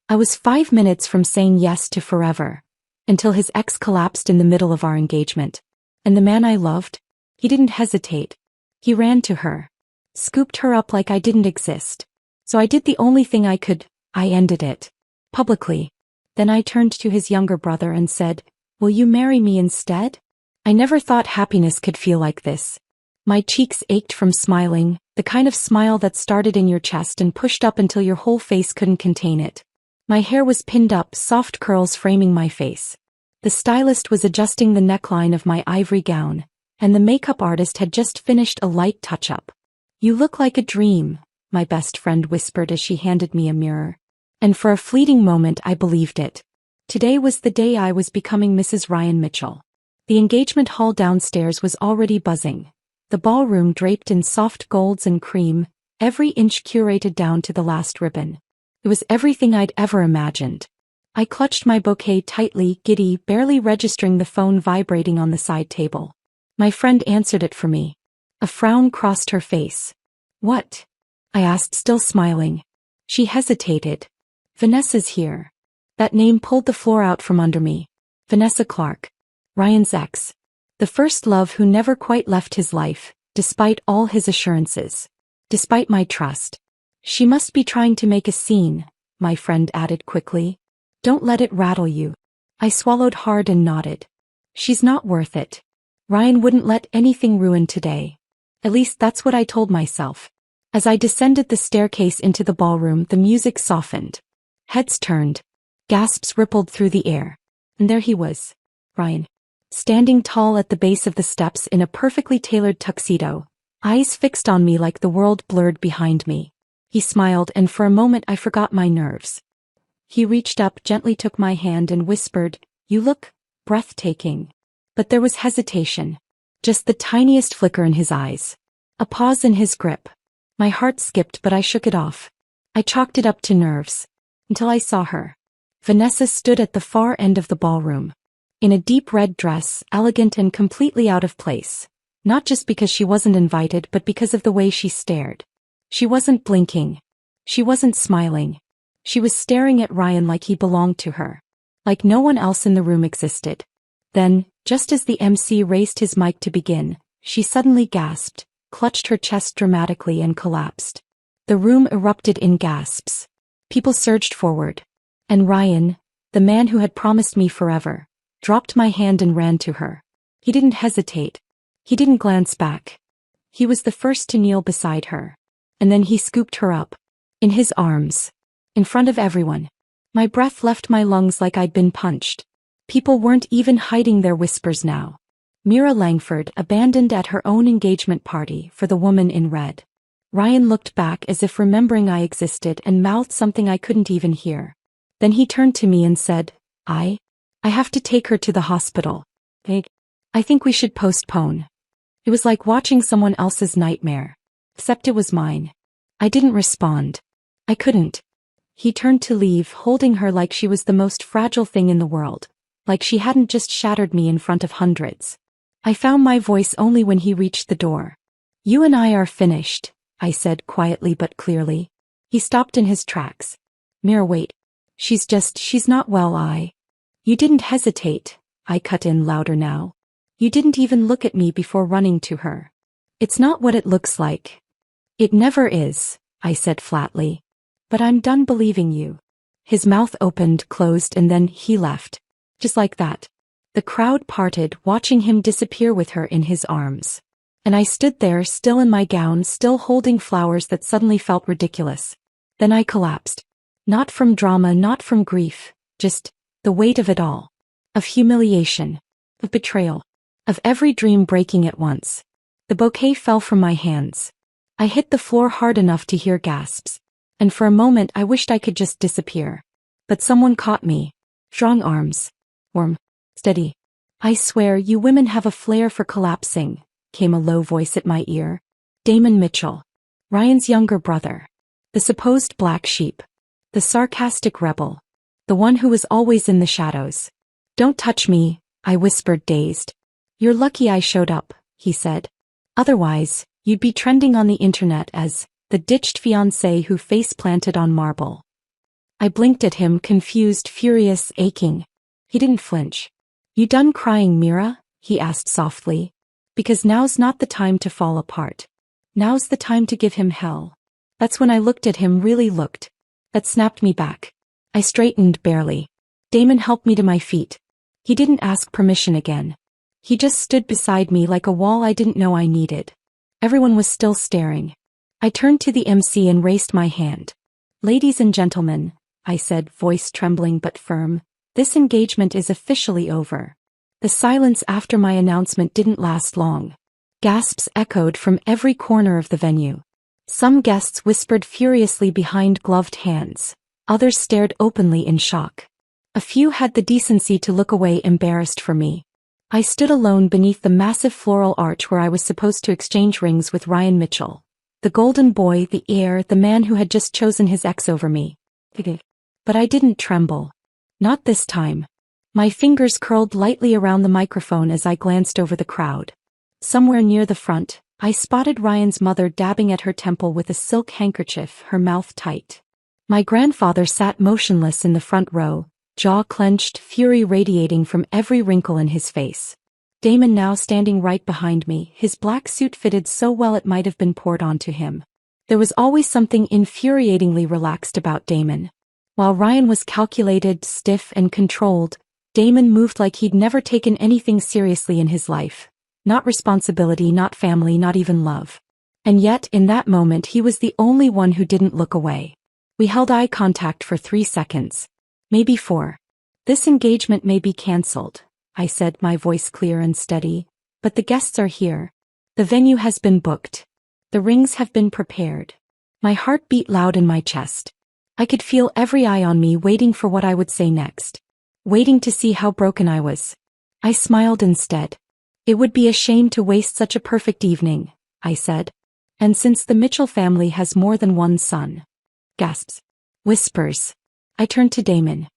I was 5 minutes from saying yes to forever, until his ex collapsed in the middle of our engagement. And the man I loved? He didn't hesitate. He ran to her, scooped her up like I didn't exist. So I did the only thing I could. I ended it. Publicly. Then I turned to his younger brother and said, "Will you marry me instead?" I never thought happiness could feel like this. My cheeks ached from smiling, the kind of smile that started in your chest and pushed up until your whole face couldn't contain it. My hair was pinned up, soft curls framing my face. The stylist was adjusting the neckline of my ivory gown, and the makeup artist had just finished a light touch-up. "You look like a dream," my best friend whispered as she handed me a mirror. And for a fleeting moment I believed it. Today was the day I was becoming Mrs. Ryan Mitchell. The engagement hall downstairs was already buzzing. The ballroom draped in soft golds and cream, every inch curated down to the last ribbon. It was everything I'd ever imagined. I clutched my bouquet tightly, giddy, barely registering the phone vibrating on the side table. My friend answered it for me. A frown crossed her face. "What?" I asked, still smiling. She hesitated. "Vanessa's here." That name pulled the floor out from under me. Vanessa Clark. Ryan's ex. The first love who never quite left his life, despite all his assurances. Despite my trust. "She must be trying to make a scene," my friend added quickly. "Don't let it rattle you." I swallowed hard and nodded. "She's not worth it. Ryan wouldn't let anything ruin today. At least that's what I told myself." As I descended the staircase into the ballroom, the music softened. Heads turned. Gasps rippled through the air. And there he was. Ryan. Standing tall at the base of the steps in a perfectly tailored tuxedo, eyes fixed on me like the world blurred behind me. He smiled, and for a moment I forgot my nerves. He reached up, gently took my hand and whispered, "You look breathtaking." But there was hesitation. Just the tiniest flicker in his eyes. A pause in his grip. My heart skipped, but I shook it off. I chalked it up to nerves. Until I saw her. Vanessa stood at the far end of the ballroom. In a deep red dress, elegant and completely out of place. Not just because she wasn't invited, but because of the way she stared. She wasn't blinking. She wasn't smiling. She was staring at Ryan like he belonged to her. Like no one else in the room existed. Then, just as the MC raised his mic to begin, she suddenly gasped, clutched her chest dramatically and collapsed. The room erupted in gasps. People surged forward. And Ryan, the man who had promised me forever, dropped my hand and ran to her. He didn't hesitate. He didn't glance back. He was the first to kneel beside her. And then he scooped her up. In his arms. In front of everyone. My breath left my lungs like I'd been punched. People weren't even hiding their whispers now. Mira Langford abandoned at her own engagement party for the woman in red. Ryan looked back as if remembering I existed and mouthed something I couldn't even hear. Then he turned to me and said, I have to take her to the hospital. I think we should postpone." It was like watching someone else's nightmare. Except it was mine. I didn't respond. I couldn't. He turned to leave, holding her like she was the most fragile thing in the world. Like she hadn't just shattered me in front of hundreds. I found my voice only when he reached the door. "You and I are finished," I said quietly but clearly. He stopped in his tracks. "Mira, wait. She's not well. You didn't hesitate," I cut in louder now. "You didn't even look at me before running to her." "It's not what it looks like." "It never is," I said flatly. "But I'm done believing you." His mouth opened, closed, and then he left. Just like that. The crowd parted, watching him disappear with her in his arms. And I stood there, still in my gown, still holding flowers that suddenly felt ridiculous. Then I collapsed. Not from drama, not from grief, just the weight of it all. Of humiliation. Of betrayal. Of every dream breaking at once. The bouquet fell from my hands. I hit the floor hard enough to hear gasps. And for a moment I wished I could just disappear. But someone caught me. Strong arms. Warm. Steady. "I swear you women have a flair for collapsing," came a low voice at my ear. Damon Mitchell. Ryan's younger brother. The supposed black sheep. The sarcastic rebel. The one who was always in the shadows. "Don't touch me," I whispered, dazed. "You're lucky I showed up," he said. "Otherwise, you'd be trending on the internet as the ditched fiancé who face-planted on marble." I blinked at him, confused, furious, aching. He didn't flinch. "You done crying, Mira?" he asked softly. "Because now's not the time to fall apart. Now's the time to give him hell." That's when I looked at him, really looked. That snapped me back. I straightened barely. Damon helped me to my feet. He didn't ask permission again. He just stood beside me like a wall I didn't know I needed. Everyone was still staring. I turned to the MC and raised my hand. "Ladies and gentlemen," I said, voice trembling but firm, "this engagement is officially over." The silence after my announcement didn't last long. Gasps echoed from every corner of the venue. Some guests whispered furiously behind gloved hands. Others stared openly in shock. A few had the decency to look away, embarrassed for me. I stood alone beneath the massive floral arch where I was supposed to exchange rings with Ryan Mitchell. The golden boy, the heir, the man who had just chosen his ex over me. But I didn't tremble. Not this time. My fingers curled lightly around the microphone as I glanced over the crowd. Somewhere near the front, I spotted Ryan's mother dabbing at her temple with a silk handkerchief, her mouth tight. My grandfather sat motionless in the front row, jaw clenched, fury radiating from every wrinkle in his face. Damon now standing right behind me, his black suit fitted so well it might have been poured onto him. There was always something infuriatingly relaxed about Damon. While Ryan was calculated, stiff, and controlled, Damon moved like he'd never taken anything seriously in his life. Not responsibility, not family, not even love. And yet, in that moment, he was the only one who didn't look away. We held eye contact for 3 seconds. Maybe 4. "This engagement may be cancelled," I said, my voice clear and steady. "But the guests are here. The venue has been booked. The rings have been prepared." My heart beat loud in my chest. I could feel every eye on me, waiting for what I would say next. Waiting to see how broken I was. I smiled instead. "It would be a shame to waste such a perfect evening," I said. "And since the Mitchell family has more than one son." Gasps. Whispers. I turned to Damon.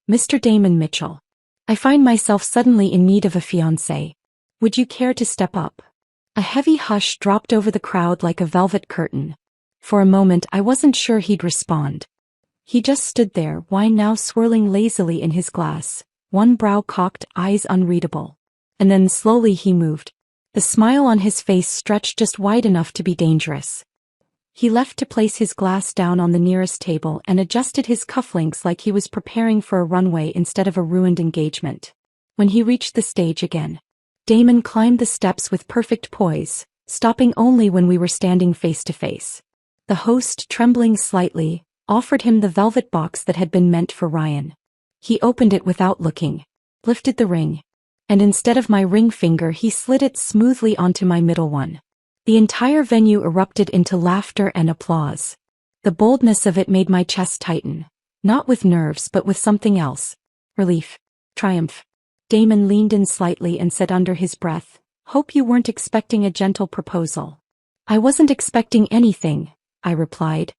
"Mr. Damon Mitchell. I find myself suddenly in need of a fiancé. Would you care to step up?" A heavy hush dropped over the crowd like a velvet curtain. For a moment I wasn't sure he'd respond. He just stood there, wine now swirling lazily in his glass, one brow cocked, eyes unreadable. And then slowly he moved. The smile on his face stretched just wide enough to be dangerous. He left to place his glass down on the nearest table and adjusted his cufflinks like he was preparing for a runway instead of a ruined engagement. When he reached the stage again, Damon climbed the steps with perfect poise, stopping only when we were standing face to face. The host, trembling slightly, offered him the velvet box that had been meant for Ryan. He opened it without looking, lifted the ring, and instead of my ring finger he slid it smoothly onto my middle one. The entire venue erupted into laughter and applause. The boldness of it made my chest tighten, not with nerves but with something else. Relief. Triumph. Damon leaned in slightly and said under his breath, "Hope you weren't expecting a gentle proposal." "I wasn't expecting anything," I replied.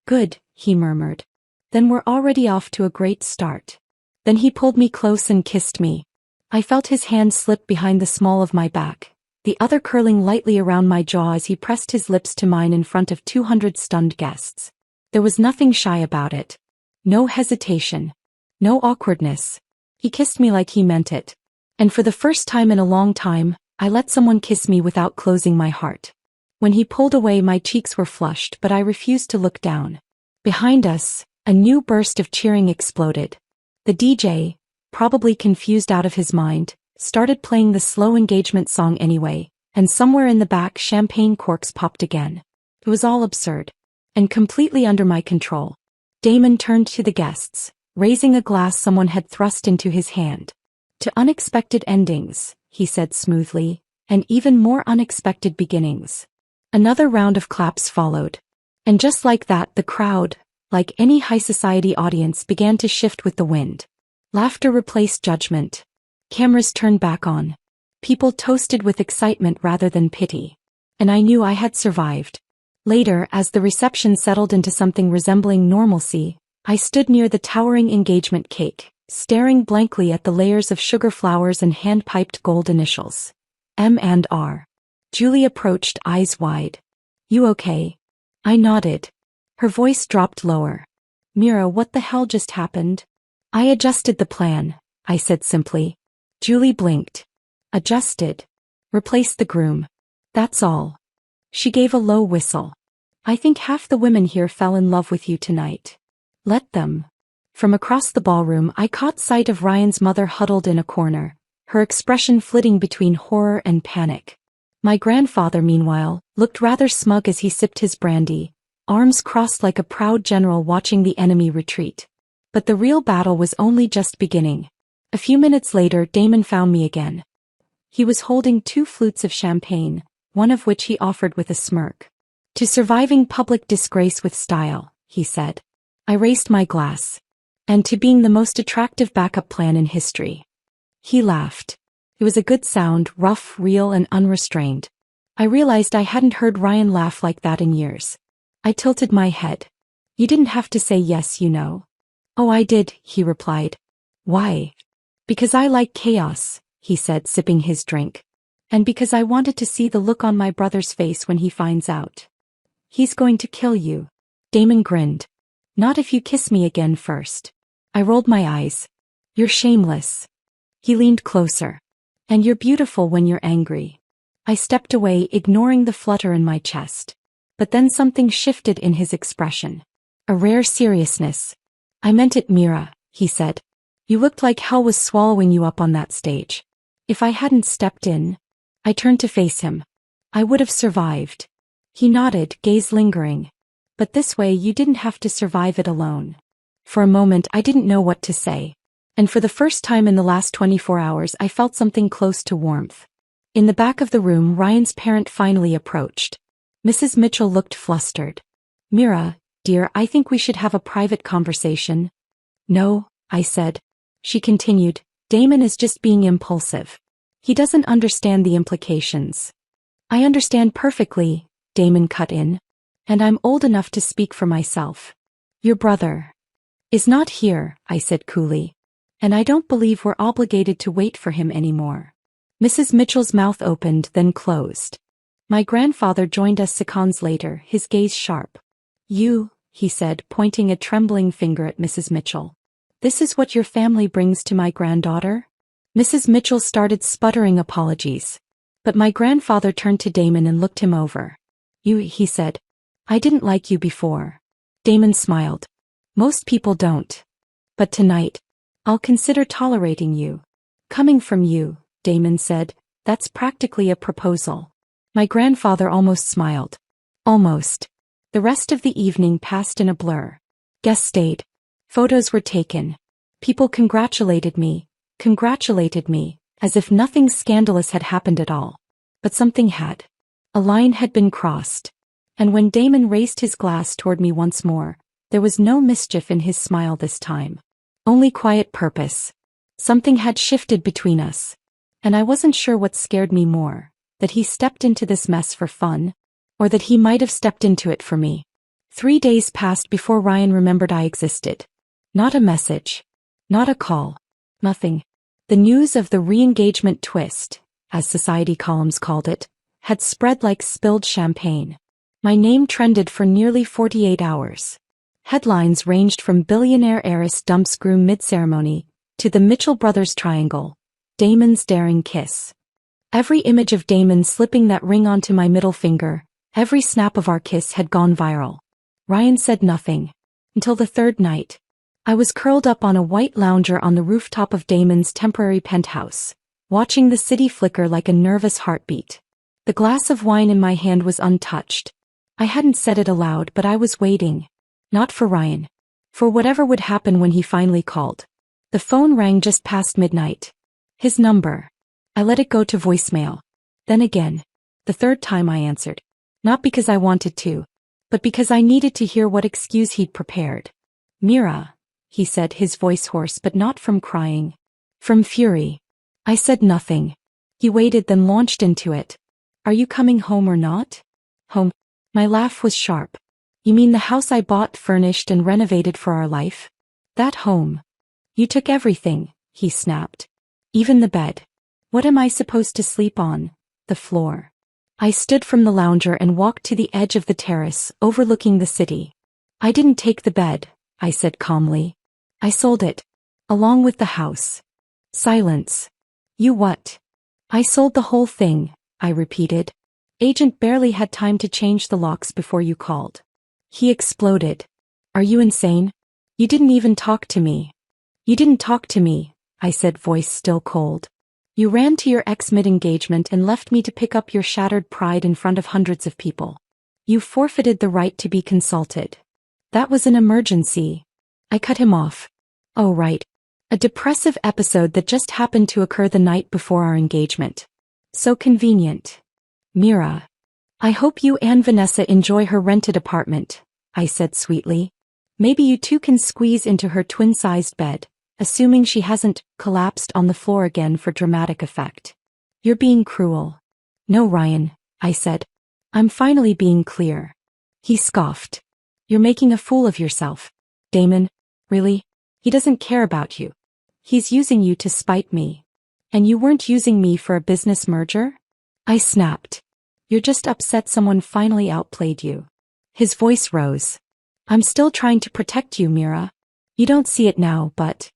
"Good," he murmured. "Then we're already off to a great start." Then he pulled me close and kissed me. I felt his hand slip behind the small of my back, the other curling lightly around my jaw as he pressed his lips to mine in front of 200 stunned guests. There was nothing shy about it. No hesitation. No awkwardness. He kissed me like he meant it. And for the first time in a long time, I let someone kiss me without closing my heart. When he pulled away, my cheeks were flushed, but I refused to look down. Behind us, a new burst of cheering exploded. The DJ, probably confused out of his mind, started playing the slow engagement song anyway, and somewhere in the back champagne corks popped again. It was all absurd. And completely under my control. Damon turned to the guests, raising a glass someone had thrust into his hand. "To unexpected endings," he said smoothly, "and even more unexpected beginnings." Another round of claps followed. And just like that, the crowd, like any high society audience, began to shift with the wind. Laughter replaced judgment. Cameras turned back on. People toasted with excitement rather than pity. And I knew I had survived. Later, as the reception settled into something resembling normalcy, I stood near the towering engagement cake, staring blankly at the layers of sugar flowers and hand-piped gold initials. M&R. Julie approached, eyes wide. "You okay?" I nodded. Her voice dropped lower. Mira, what the hell just happened? I adjusted the plan, I said simply. Julie blinked. Adjusted. Replaced the groom. That's all. She gave a low whistle. I think half the women here fell in love with you tonight. Let them. From across the ballroom I caught sight of Ryan's mother huddled in a corner, her expression flitting between horror and panic. My grandfather, meanwhile, looked rather smug as he sipped his brandy, arms crossed like a proud general watching the enemy retreat. But the real battle was only just beginning. A few minutes later Damon found me again. He was holding 2 flutes of champagne, one of which he offered with a smirk. To surviving public disgrace with style, he said. I raised my glass. And to being the most attractive backup plan in history. He laughed. It was a good sound, rough, real and unrestrained. I realized I hadn't heard Ryan laugh like that in years. I tilted my head. You didn't have to say yes, you know. Oh, I did, he replied. Why? Because I like chaos, he said, sipping his drink. And because I wanted to see the look on my brother's face when he finds out. He's going to kill you. Damon grinned. Not if you kiss me again first. I rolled my eyes. You're shameless. He leaned closer. And you're beautiful when you're angry. I stepped away, ignoring the flutter in my chest. But then something shifted in his expression. A rare seriousness. I meant it, Mira, he said. You looked like hell was swallowing you up on that stage. If I hadn't stepped in, I turned to face him. I would have survived. He nodded, gaze lingering. But this way you didn't have to survive it alone. For a moment I didn't know what to say. And for the first time in the last 24 hours I felt something close to warmth. In the back of the room Ryan's parent finally approached. Mrs. Mitchell looked flustered. Mira, dear, I think we should have a private conversation. No, I said. She continued, Damon is just being impulsive. He doesn't understand the implications. I understand perfectly, Damon cut in. And I'm old enough to speak for myself. Your brother is not here, I said coolly. And I don't believe we're obligated to wait for him anymore. Mrs. Mitchell's mouth opened, then closed. My grandfather joined us seconds later, his gaze sharp. You, he said, pointing a trembling finger at Mrs. Mitchell. This is what your family brings to my granddaughter? Mrs. Mitchell started sputtering apologies. But my grandfather turned to Damon and looked him over. You, he said. I didn't like you before. Damon smiled. Most people don't. But tonight, I'll consider tolerating you. Coming from you, Damon said, that's practically a proposal. My grandfather almost smiled. Almost. The rest of the evening passed in a blur. Guests stayed. Photos were taken. People congratulated me, as if nothing scandalous had happened at all. But something had. A line had been crossed. And when Damon raised his glass toward me once more, there was no mischief in his smile this time. Only quiet purpose. Something had shifted between us. And I wasn't sure what scared me more, that he stepped into this mess for fun, or that he might have stepped into it for me. 3 days passed before Ryan remembered I existed. Not a message. Not a call. Nothing. The news of the re-engagement twist, as society columns called it, had spread like spilled champagne. My name trended for nearly 48 hours. Headlines ranged from billionaire heiress dumps groom mid-ceremony, to the Mitchell brothers triangle, Damon's daring kiss. Every image of Damon slipping that ring onto my middle finger, every snap of our kiss had gone viral. Ryan said nothing. Until the 3rd night. I was curled up on a white lounger on the rooftop of Damon's temporary penthouse, watching the city flicker like a nervous heartbeat. The glass of wine in my hand was untouched. I hadn't said it aloud, but I was waiting. Not for Ryan. For whatever would happen when he finally called. The phone rang just past midnight. His number. I let it go to voicemail. Then again. The 3rd time I answered. Not because I wanted to, but because I needed to hear what excuse he'd prepared. Mira, he said, his voice hoarse but not from crying. From fury. I said nothing. He waited, then launched into it. Are you coming home or not? Home. My laugh was sharp. You mean the house I bought, furnished and renovated for our life? That home. You took everything, he snapped. Even the bed. What am I supposed to sleep on? The floor. I stood from the lounger and walked to the edge of the terrace, overlooking the city. I didn't take the bed, I said calmly. I sold it. Along with the house. Silence. You what? I sold the whole thing, I repeated. Agent barely had time to change the locks before you called. He exploded. Are you insane? You didn't even talk to me. You didn't talk to me, I said, voice still cold. You ran to your ex mid-engagement and left me to pick up your shattered pride in front of hundreds of people. You forfeited the right to be consulted. That was an emergency. I cut him off. Oh right. A depressive episode that just happened to occur the night before our engagement. So convenient. Mira. I hope you and Vanessa enjoy her rented apartment, I said sweetly. Maybe you two can squeeze into her twin-sized bed, assuming she hasn't collapsed on the floor again for dramatic effect. You're being cruel. No, Ryan, I said. I'm finally being clear. He scoffed. You're making a fool of yourself. Damon, really? He doesn't care about you. He's using you to spite me. And you weren't using me for a business merger? I snapped. You're just upset someone finally outplayed you. His voice rose. I'm still trying to protect you, Mira. You don't see it now, but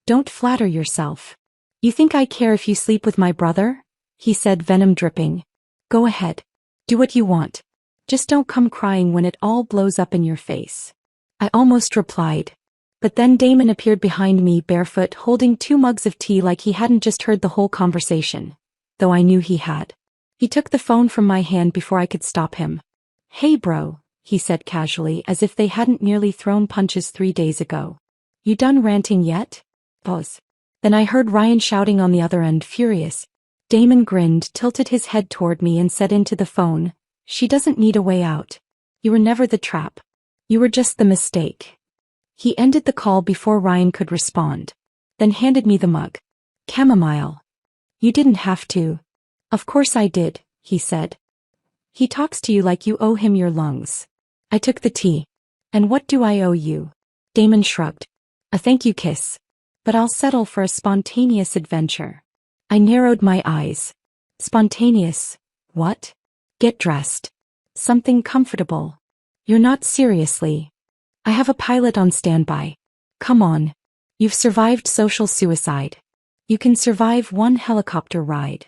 don't flatter yourself. You think I care if you sleep with my brother? He said, venom dripping. Go ahead. Do what you want. Just don't come crying when it all blows up in your face. I almost replied. But then Damon appeared behind me barefoot, holding 2 mugs of tea like he hadn't just heard the whole conversation, though I knew he had. He took the phone from my hand before I could stop him. Hey bro, he said casually, as if they hadn't nearly thrown punches 3 days ago. You done ranting yet? Pause. Then I heard Ryan shouting on the other end, furious. Damon grinned, tilted his head toward me and said into the phone, She doesn't need a way out. You were never the trap. You were just the mistake. He ended the call before Ryan could respond. Then handed me the mug. Chamomile. You didn't have to. Of course I did, he said. He talks to you like you owe him your lungs. I took the tea. And what do I owe you? Damon shrugged. A thank you kiss. But I'll settle for a spontaneous adventure. I narrowed my eyes. Spontaneous. What? Get dressed. Something comfortable. You're not seriously. I have a pilot on standby. Come on. You've survived social suicide. You can survive 1 helicopter ride.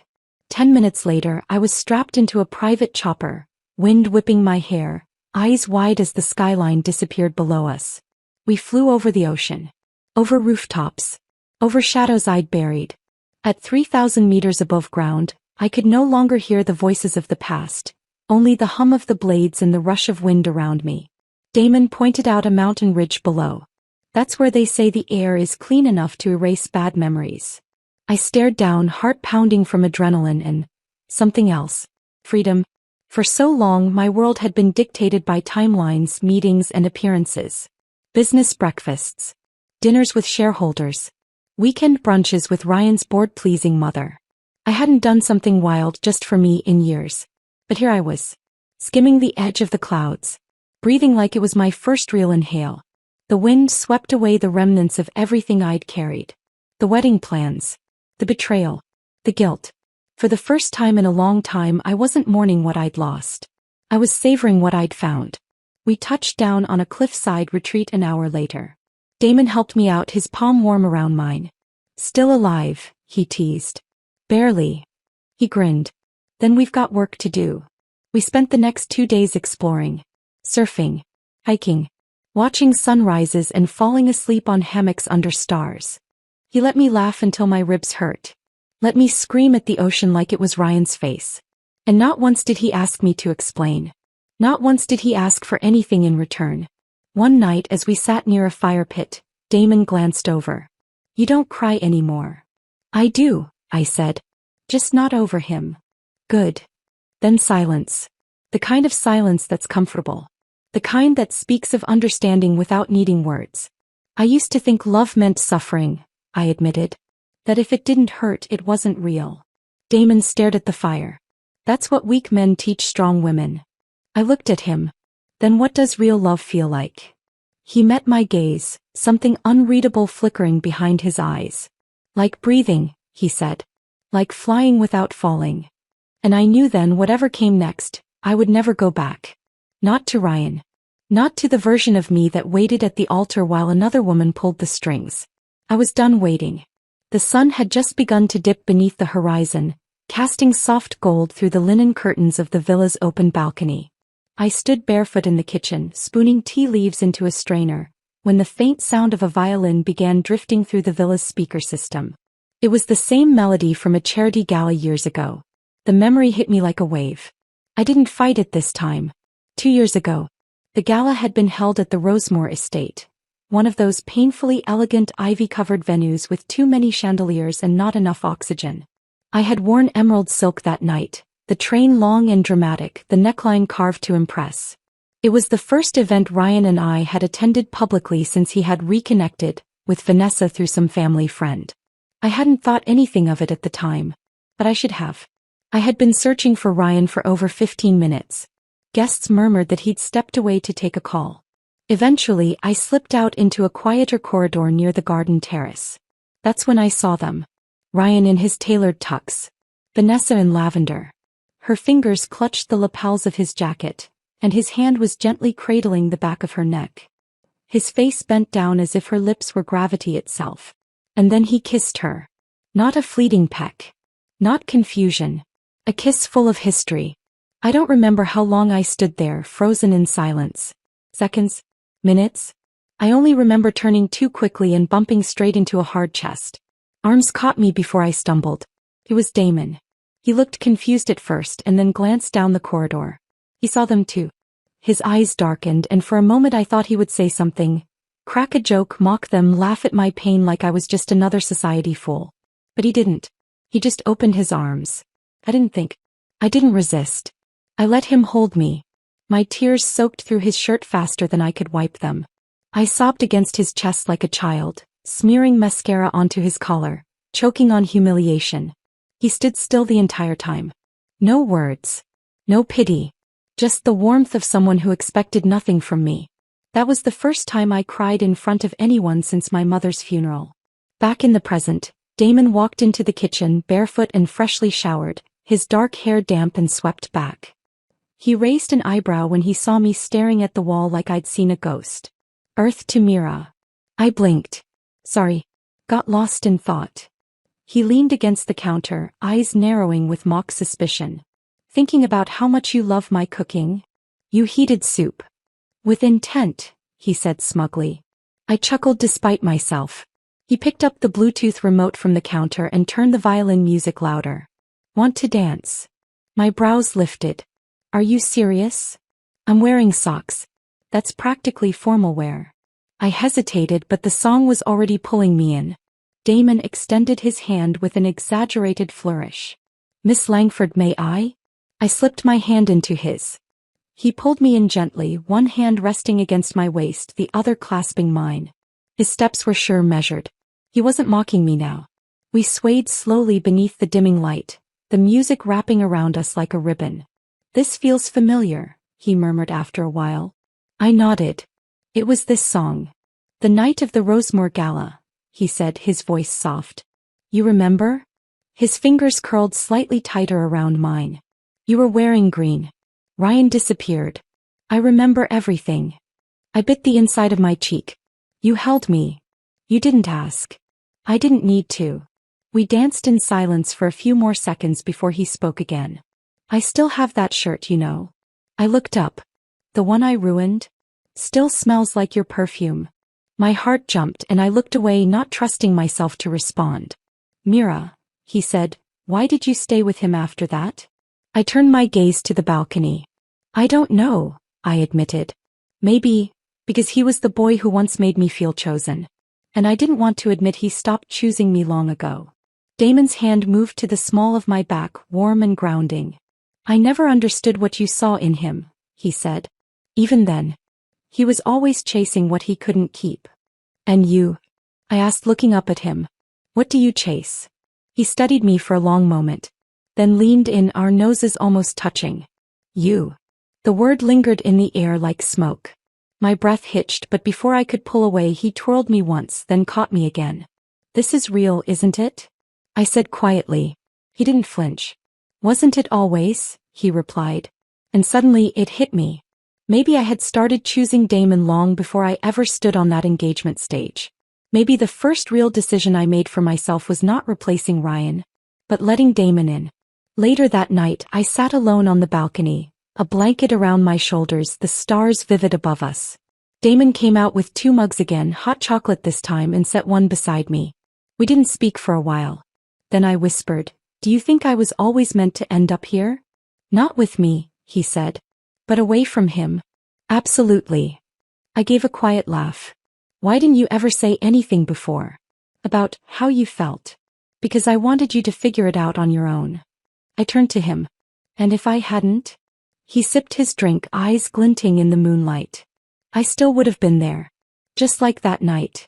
10 minutes later, I was strapped into a private chopper, wind whipping my hair, eyes wide as the skyline disappeared below us. We flew over the ocean. Over rooftops. Over shadows I'd buried. At 3,000 meters above ground, I could no longer hear the voices of the past, only the hum of the blades and the rush of wind around me. Damon pointed out a mountain ridge below. That's where they say the air is clean enough to erase bad memories. I stared down, heart pounding from adrenaline and something else. Freedom. For so long, my world had been dictated by timelines, meetings, and appearances. Business breakfasts. Dinners with shareholders. Weekend brunches with Ryan's bored-pleasing mother. I hadn't done something wild just for me in years. But here I was, skimming the edge of the clouds. Breathing like it was my first real inhale. The wind swept away the remnants of everything I'd carried. The wedding plans. The betrayal. The guilt. For the first time in a long time, I wasn't mourning what I'd lost. I was savoring what I'd found. We touched down on a cliffside retreat an hour later. Damon helped me out, his palm warm around mine. Still alive, he teased. Barely. He grinned. Then we've got work to do. We spent the next 2 days exploring. Surfing, hiking, watching sunrises and falling asleep on hammocks under stars. He let me laugh until my ribs hurt. Let me scream at the ocean like it was Ryan's face. And not once did he ask me to explain. Not once did he ask for anything in return. One night as we sat near a fire pit, Damon glanced over. You don't cry anymore. I do, I said. Just not over him. Good. Then silence. The kind of silence that's comfortable. The kind that speaks of understanding without needing words. I used to think love meant suffering, I admitted. That if it didn't hurt, it wasn't real. Damon stared at the fire. That's what weak men teach strong women. I looked at him. Then what does real love feel like? He met my gaze, something unreadable flickering behind his eyes. Like breathing, he said. Like flying without falling. And I knew then whatever came next, I would never go back. Not to Ryan. Not to the version of me that waited at the altar while another woman pulled the strings. I was done waiting. The sun had just begun to dip beneath the horizon, casting soft gold through the linen curtains of the villa's open balcony. I stood barefoot in the kitchen, spooning tea leaves into a strainer, when the faint sound of a violin began drifting through the villa's speaker system. It was the same melody from a charity gala years ago. The memory hit me like a wave. I didn't fight it this time. 2 years ago, the gala had been held at the Rosemore estate, one of those painfully elegant ivy-covered venues with too many chandeliers and not enough oxygen. I had worn emerald silk that night, the train long and dramatic, the neckline carved to impress. It was the first event Ryan and I had attended publicly since he had reconnected with Vanessa through some family friend. I hadn't thought anything of it at the time, but I should have. I had been searching for Ryan for over 15 minutes. Guests murmured that he'd stepped away to take a call. Eventually, I slipped out into a quieter corridor near the garden terrace. That's when I saw them. Ryan in his tailored tux. Vanessa in lavender. Her fingers clutched the lapels of his jacket, and his hand was gently cradling the back of her neck. His face bent down as if her lips were gravity itself. And then he kissed her. Not a fleeting peck. Not confusion. A kiss full of history. I don't remember how long I stood there, frozen in silence. Seconds? Minutes? I only remember turning too quickly and bumping straight into a hard chest. Arms caught me before I stumbled. It was Damon. He looked confused at first and then glanced down the corridor. He saw them too. His eyes darkened, and for a moment I thought he would say something. Crack a joke, mock them, laugh at my pain like I was just another society fool. But he didn't. He just opened his arms. I didn't think. I didn't resist. I let him hold me. My tears soaked through his shirt faster than I could wipe them. I sobbed against his chest like a child, smearing mascara onto his collar, choking on humiliation. He stood still the entire time. No words. No pity. Just the warmth of someone who expected nothing from me. That was the first time I cried in front of anyone since my mother's funeral. Back in the present, Damon walked into the kitchen barefoot and freshly showered, his dark hair damp and swept back. He raised an eyebrow when he saw me staring at the wall like I'd seen a ghost. Earth to Mira. I blinked. Sorry. Got lost in thought. He leaned against the counter, eyes narrowing with mock suspicion. Thinking about how much you love my cooking? You heated soup. With intent, he said smugly. I chuckled despite myself. He picked up the Bluetooth remote from the counter and turned the violin music louder. Want to dance? My brows lifted. Are you serious? I'm wearing socks. That's practically formal wear. I hesitated, but the song was already pulling me in. Damon extended his hand with an exaggerated flourish. Miss Langford, may I? I slipped my hand into his. He pulled me in gently, one hand resting against my waist, the other clasping mine. His steps were sure measured. He wasn't mocking me now. We swayed slowly beneath the dimming light, the music wrapping around us like a ribbon. This feels familiar, he murmured after a while. I nodded. It was this song. The night of the Rosemore Gala, he said, his voice soft. You remember? His fingers curled slightly tighter around mine. You were wearing green. Ryan disappeared. I remember everything. I bit the inside of my cheek. You held me. You didn't ask. I didn't need to. We danced in silence for a few more seconds before he spoke again. I still have that shirt, you know. I looked up. The one I ruined? Still smells like your perfume. My heart jumped and I looked away, not trusting myself to respond. Mira, he said, why did you stay with him after that? I turned my gaze to the balcony. I don't know, I admitted. Maybe, because he was the boy who once made me feel chosen. And I didn't want to admit he stopped choosing me long ago. Damon's hand moved to the small of my back, warm and grounding. I never understood what you saw in him, he said. Even then. He was always chasing what he couldn't keep. And you? I asked, looking up at him. What do you chase? He studied me for a long moment. Then leaned in, our noses almost touching. You. The word lingered in the air like smoke. My breath hitched, but before I could pull away he twirled me once, then caught me again. This is real, isn't it? I said quietly. He didn't flinch. Wasn't it always? He replied. And suddenly it hit me. Maybe I had started choosing Damon long before I ever stood on that engagement stage. Maybe the first real decision I made for myself was not replacing Ryan, but letting Damon in. Later that night, I sat alone on the balcony, a blanket around my shoulders, the stars vivid above us. Damon came out with 2 mugs again, hot chocolate this time, and set one beside me. We didn't speak for a while. Then I whispered, "Do you think I was always meant to end up here?" "Not with me," he said. "But away from him." "Absolutely." I gave a quiet laugh. "Why didn't you ever say anything before? About how you felt?" "Because I wanted you to figure it out on your own." I turned to him. "And if I hadn't?" He sipped his drink, eyes glinting in the moonlight. "I still would have been there. Just like that night."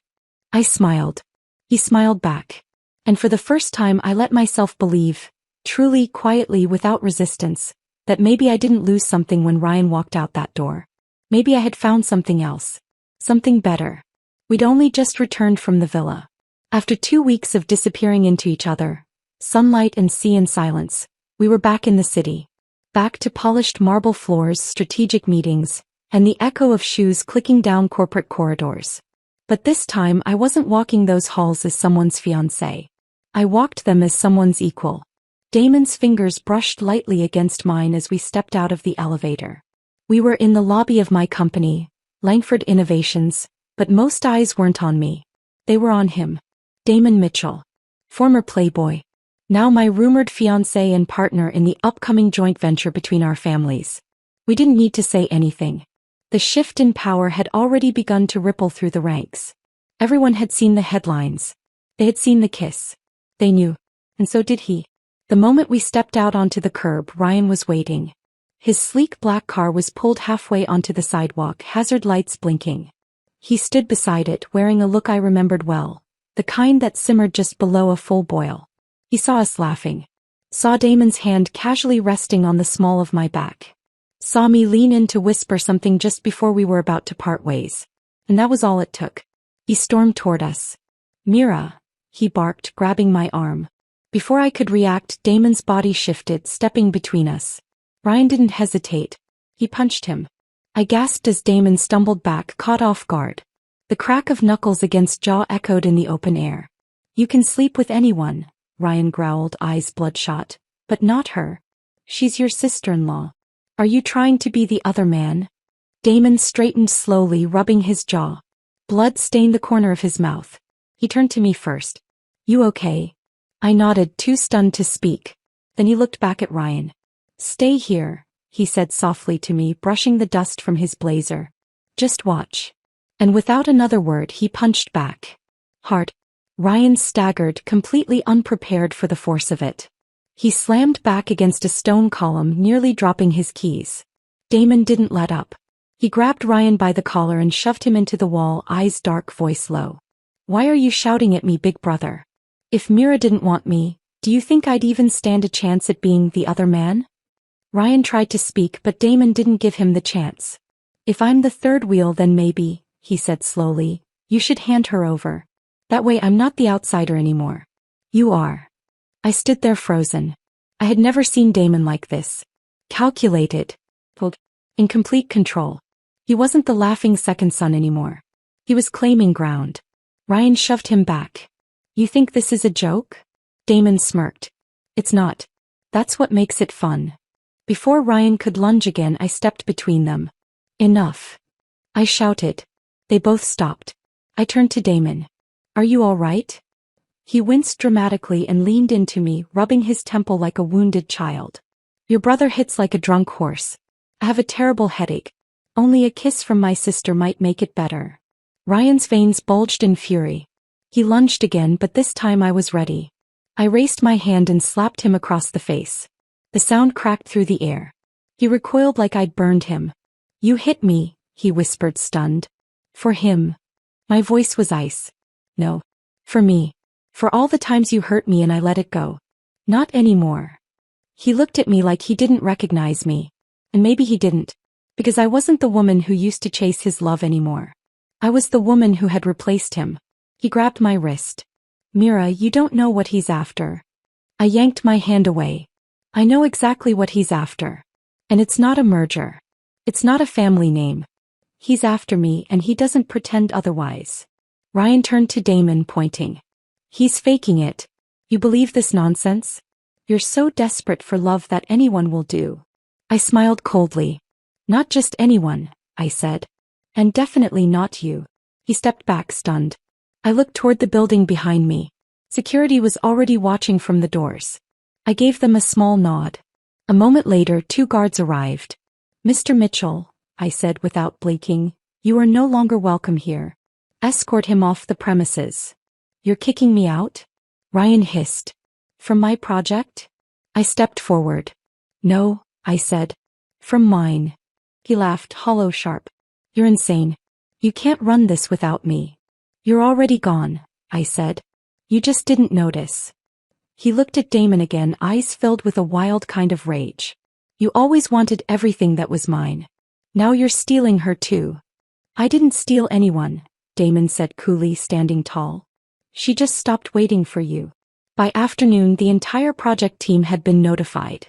I smiled. He smiled back. And for the first time I let myself believe, truly, quietly, without resistance, that maybe I didn't lose something when Ryan walked out that door. Maybe I had found something else. Something better. We'd only just returned from the villa. After 2 weeks of disappearing into each other, sunlight and sea and silence, we were back in the city. Back to polished marble floors, strategic meetings, and the echo of shoes clicking down corporate corridors. But this time I wasn't walking those halls as someone's fiancé. I walked them as someone's equal. Damon's fingers brushed lightly against mine as we stepped out of the elevator. We were in the lobby of my company, Langford Innovations, but most eyes weren't on me. They were on him. Damon Mitchell. Former playboy. Now my rumored fiancé and partner in the upcoming joint venture between our families. We didn't need to say anything. The shift in power had already begun to ripple through the ranks. Everyone had seen the headlines. They had seen the kiss. They knew. And so did he. The moment we stepped out onto the curb, Ryan was waiting. His sleek black car was pulled halfway onto the sidewalk, hazard lights blinking. He stood beside it, wearing a look I remembered well, the kind that simmered just below a full boil. He saw us laughing. Saw Damon's hand casually resting on the small of my back. Saw me lean in to whisper something just before we were about to part ways. And that was all it took. He stormed toward us. "Mira," he barked, grabbing my arm. Before I could react, Damon's body shifted, stepping between us. Ryan didn't hesitate. He punched him. I gasped as Damon stumbled back, caught off guard. The crack of knuckles against jaw echoed in the open air. "You can sleep with anyone," Ryan growled, eyes bloodshot. "But not her. She's your sister-in-law. Are you trying to be the other man?" Damon straightened slowly, rubbing his jaw. Blood stained the corner of his mouth. He turned to me first. "You okay?" I nodded, too stunned to speak. Then he looked back at Ryan. "Stay here," he said softly to me, brushing the dust from his blazer. "Just watch." And without another word, he punched back. Hard. Ryan staggered, completely unprepared for the force of it. He slammed back against a stone column, nearly dropping his keys. Damon didn't let up. He grabbed Ryan by the collar and shoved him into the wall, eyes dark, voice low. "Why are you shouting at me, big brother? If Mira didn't want me, do you think I'd even stand a chance at being the other man?" Ryan tried to speak, but Damon didn't give him the chance. "If I'm the third wheel, then maybe," he said slowly, "you should hand her over. That way I'm not the outsider anymore." "You are." I stood there frozen. I had never seen Damon like this. Calculated. Pulled. In complete control. He wasn't the laughing second son anymore. He was claiming ground. Ryan shoved him back. "You think this is a joke?" Damon smirked. "It's not. That's what makes it fun." Before Ryan could lunge again, I stepped between them. "Enough," I shouted. They both stopped. I turned to Damon. "Are you all right?" He winced dramatically and leaned into me, rubbing his temple like a wounded child. "Your brother hits like a drunk horse. I have a terrible headache. Only a kiss from my sister might make it better." Ryan's veins bulged in fury. He lunged again, but this time I was ready. I raised my hand and slapped him across the face. The sound cracked through the air. He recoiled like I'd burned him. "You hit me," he whispered, stunned. "For him." My voice was ice. "No. For me. For all the times you hurt me and I let it go. Not anymore." He looked at me like he didn't recognize me. And maybe he didn't. Because I wasn't the woman who used to chase his love anymore. I was the woman who had replaced him. He grabbed my wrist. "Mira, you don't know what he's after." I yanked my hand away. "I know exactly what he's after. And it's not a merger. It's not a family name. He's after me and he doesn't pretend otherwise. Ryan turned to Damon, pointing. He's faking it. You believe this nonsense? You're so desperate for love that anyone will do. I smiled coldly. Not just anyone, I said. And definitely not you. He stepped back, stunned. I looked toward the building behind me. Security was already watching from the doors. I gave them a small nod. A moment later, 2 guards arrived. Mr. Mitchell, I said without blinking, you are no longer welcome here. Escort him off the premises. You're kicking me out? Ryan hissed. From my project? I stepped forward. No, I said. From mine. He laughed, hollow, sharp. You're insane. You can't run this without me. You're already gone, I said. You just didn't notice. He looked at Damon again, eyes filled with a wild kind of rage. You always wanted everything that was mine. Now you're stealing her too. I didn't steal anyone, Damon said coolly, standing tall. She just stopped waiting for you. By afternoon, the entire project team had been notified.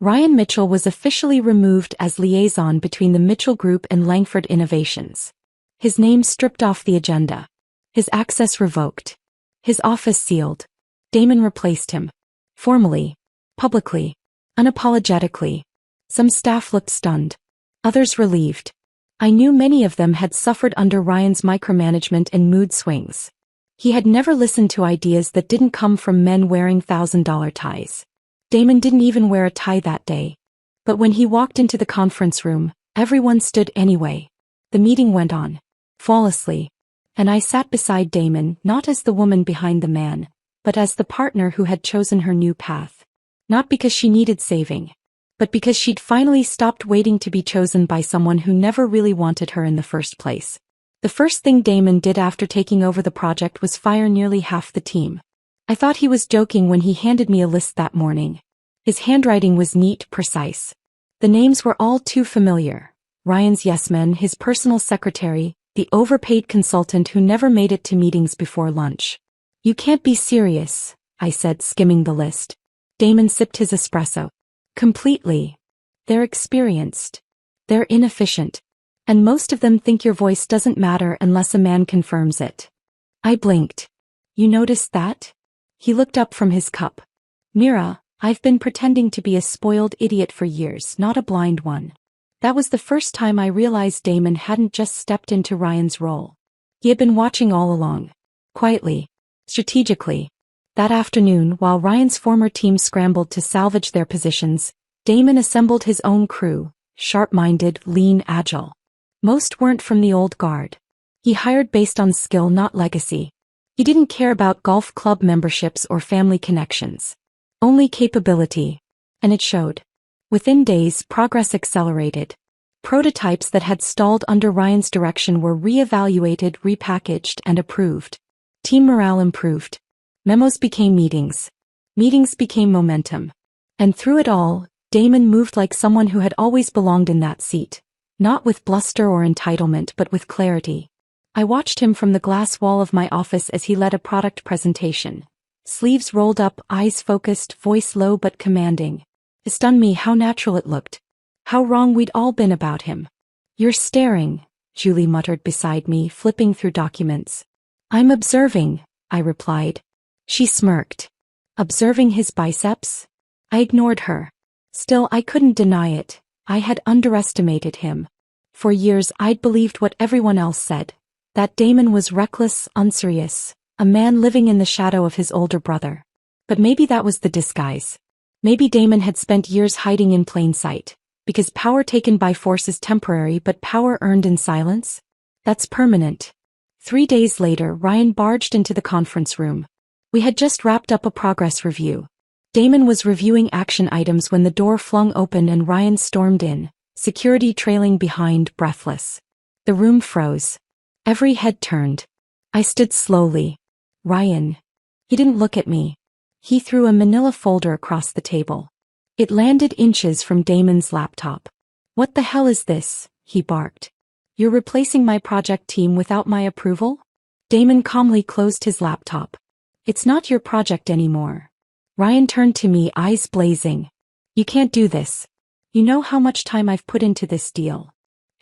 Ryan Mitchell was officially removed as liaison between the Mitchell Group and Langford Innovations. His name stripped off the agenda. His access revoked. His office sealed. Damon replaced him. Formally. Publicly. Unapologetically. Some staff looked stunned. Others relieved. I knew many of them had suffered under Ryan's micromanagement and mood swings. He had never listened to ideas that didn't come from men wearing $1,000 ties. Damon didn't even wear a tie that day. But when he walked into the conference room, everyone stood anyway. The meeting went on. Flawlessly. And I sat beside Damon, not as the woman behind the man, but as the partner who had chosen her new path. Not because she needed saving, but because she'd finally stopped waiting to be chosen by someone who never really wanted her in the first place. The first thing Damon did after taking over the project was fire nearly half the team. I thought he was joking when he handed me a list that morning. His handwriting was neat, precise. The names were all too familiar. Ryan's yes-men, his personal secretary, the overpaid consultant who never made it to meetings before lunch. You can't be serious, I said, skimming the list. Damon sipped his espresso. Completely. They're experienced. They're inefficient. And most of them think your voice doesn't matter unless a man confirms it. I blinked. You noticed that? He looked up from his cup. Mira, I've been pretending to be a spoiled idiot for years, not a blind one. That was the first time I realized Damon hadn't just stepped into Ryan's role. He had been watching all along. Quietly. Strategically. That afternoon, while Ryan's former team scrambled to salvage their positions, Damon assembled his own crew, sharp-minded, lean, agile. Most weren't from the old guard. He hired based on skill, not legacy. He didn't care about golf club memberships or family connections. Only capability. And it showed. Within days, progress accelerated. Prototypes that had stalled under Ryan's direction were re-evaluated, repackaged, and approved. Team morale improved. Memos became meetings. Meetings became momentum. And through it all, Damon moved like someone who had always belonged in that seat. Not with bluster or entitlement, but with clarity. I watched him from the glass wall of my office as he led a product presentation. Sleeves rolled up, eyes focused, voice low but commanding. It stunned me how natural it looked. How wrong we'd all been about him. You're staring, Julie muttered beside me, flipping through documents. I'm observing, I replied. She smirked. Observing his biceps? I ignored her. Still, I couldn't deny it. I had underestimated him. For years I'd believed what everyone else said. That Damon was reckless, unserious, a man living in the shadow of his older brother. But maybe that was the disguise. Maybe Damon had spent years hiding in plain sight. Because power taken by force is temporary, but power earned in silence? That's permanent. 3 days later, Ryan barged into the conference room. We had just wrapped up a progress review. Damon was reviewing action items when the door flung open and Ryan stormed in, security trailing behind, breathless. The room froze. Every head turned. I stood slowly. Ryan. He didn't look at me. He threw a manila folder across the table. It landed inches from Damon's laptop. What the hell is this? He barked. You're replacing my project team without my approval? Damon calmly closed his laptop. It's not your project anymore. Ryan turned to me, eyes blazing. You can't do this. You know how much time I've put into this deal.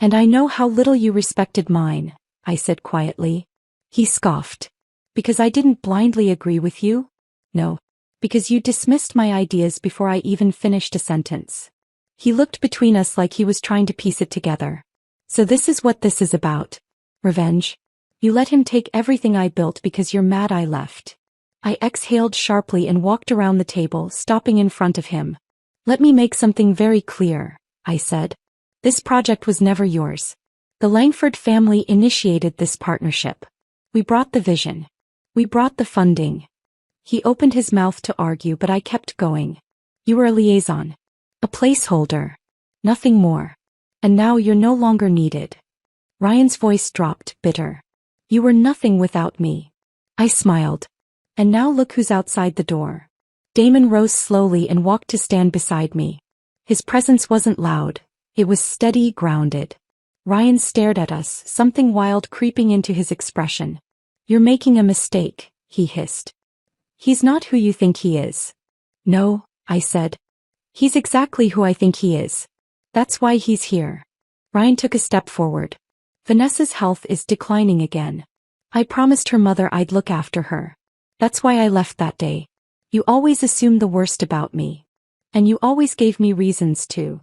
And I know how little you respected mine, I said quietly. He scoffed. Because I didn't blindly agree with you? No. Because you dismissed my ideas before I even finished a sentence. He looked between us like he was trying to piece it together. So this is what this is about. Revenge. You let him take everything I built because you're mad I left. I exhaled sharply and walked around the table, stopping in front of him. Let me make something very clear, I said. This project was never yours. The Langford family initiated this partnership. We brought the vision. We brought the funding. He opened his mouth to argue, but I kept going. You were a liaison. A placeholder. Nothing more. And now you're no longer needed. Ryan's voice dropped, bitter. You were nothing without me. I smiled. And now look who's outside the door. Damon rose slowly and walked to stand beside me. His presence wasn't loud. It was steady, grounded. Ryan stared at us, something wild creeping into his expression. You're making a mistake, he hissed. He's not who you think he is. No, I said. He's exactly who I think he is. That's why he's here. Ryan took a step forward. Vanessa's health is declining again. I promised her mother I'd look after her. That's why I left that day. You always assumed the worst about me. And you always gave me reasons to.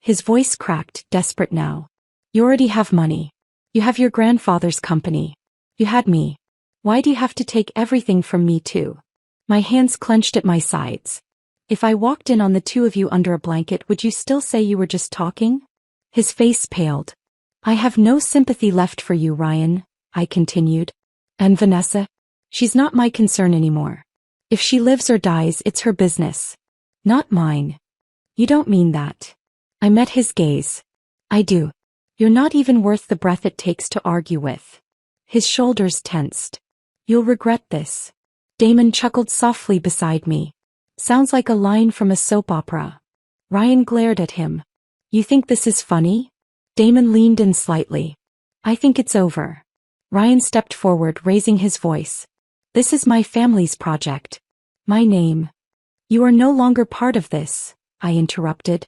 His voice cracked, desperate now. You already have money. You have your grandfather's company. You had me. Why do you have to take everything from me too? My hands clenched at my sides. If I walked in on the two of you under a blanket, would you still say you were just talking? His face paled. I have no sympathy left for you, Ryan, I continued. And Vanessa? She's not my concern anymore. If she lives or dies, it's her business. Not mine. You don't mean that. I met his gaze. I do. You're not even worth the breath it takes to argue with. His shoulders tensed. You'll regret this. Damon chuckled softly beside me. Sounds like a line from a soap opera. Ryan glared at him. You think this is funny? Damon leaned in slightly. I think it's over. Ryan stepped forward, raising his voice. This is my family's project. My name. You are no longer part of this, I interrupted.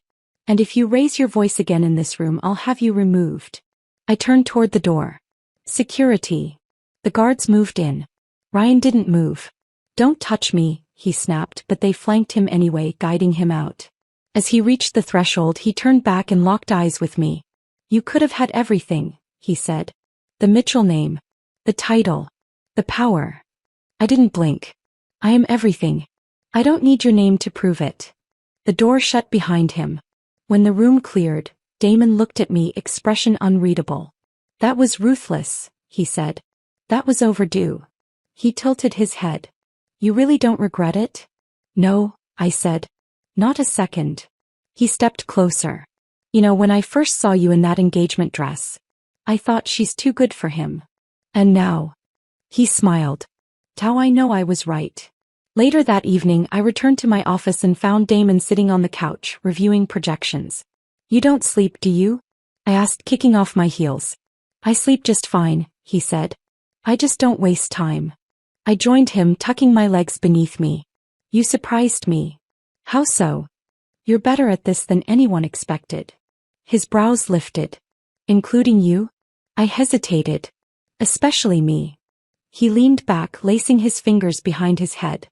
And if you raise your voice again in this room, I'll have you removed. I turned toward the door. Security. The guards moved in. Ryan didn't move. Don't touch me, he snapped, but they flanked him anyway, guiding him out. As he reached the threshold, he turned back and locked eyes with me. You could have had everything, he said. The Mitchell name. The title. The power. I didn't blink. I am everything. I don't need your name to prove it. The door shut behind him. When the room cleared, Damon looked at me, expression unreadable. That was ruthless, he said. That was overdue. He tilted his head. You really don't regret it? No, I said. Not a second. He stepped closer. You know, when I first saw you in that engagement dress, I thought she's too good for him. And now. He smiled. How I know I was right. Later that evening, I returned to my office and found Damon sitting on the couch, reviewing projections. You don't sleep, do you? I asked, kicking off my heels. I sleep just fine, he said. I just don't waste time. I joined him, tucking my legs beneath me. You surprised me. How so? You're better at this than anyone expected. His brows lifted. Including you? I hesitated. Especially me. He leaned back, lacing his fingers behind his head.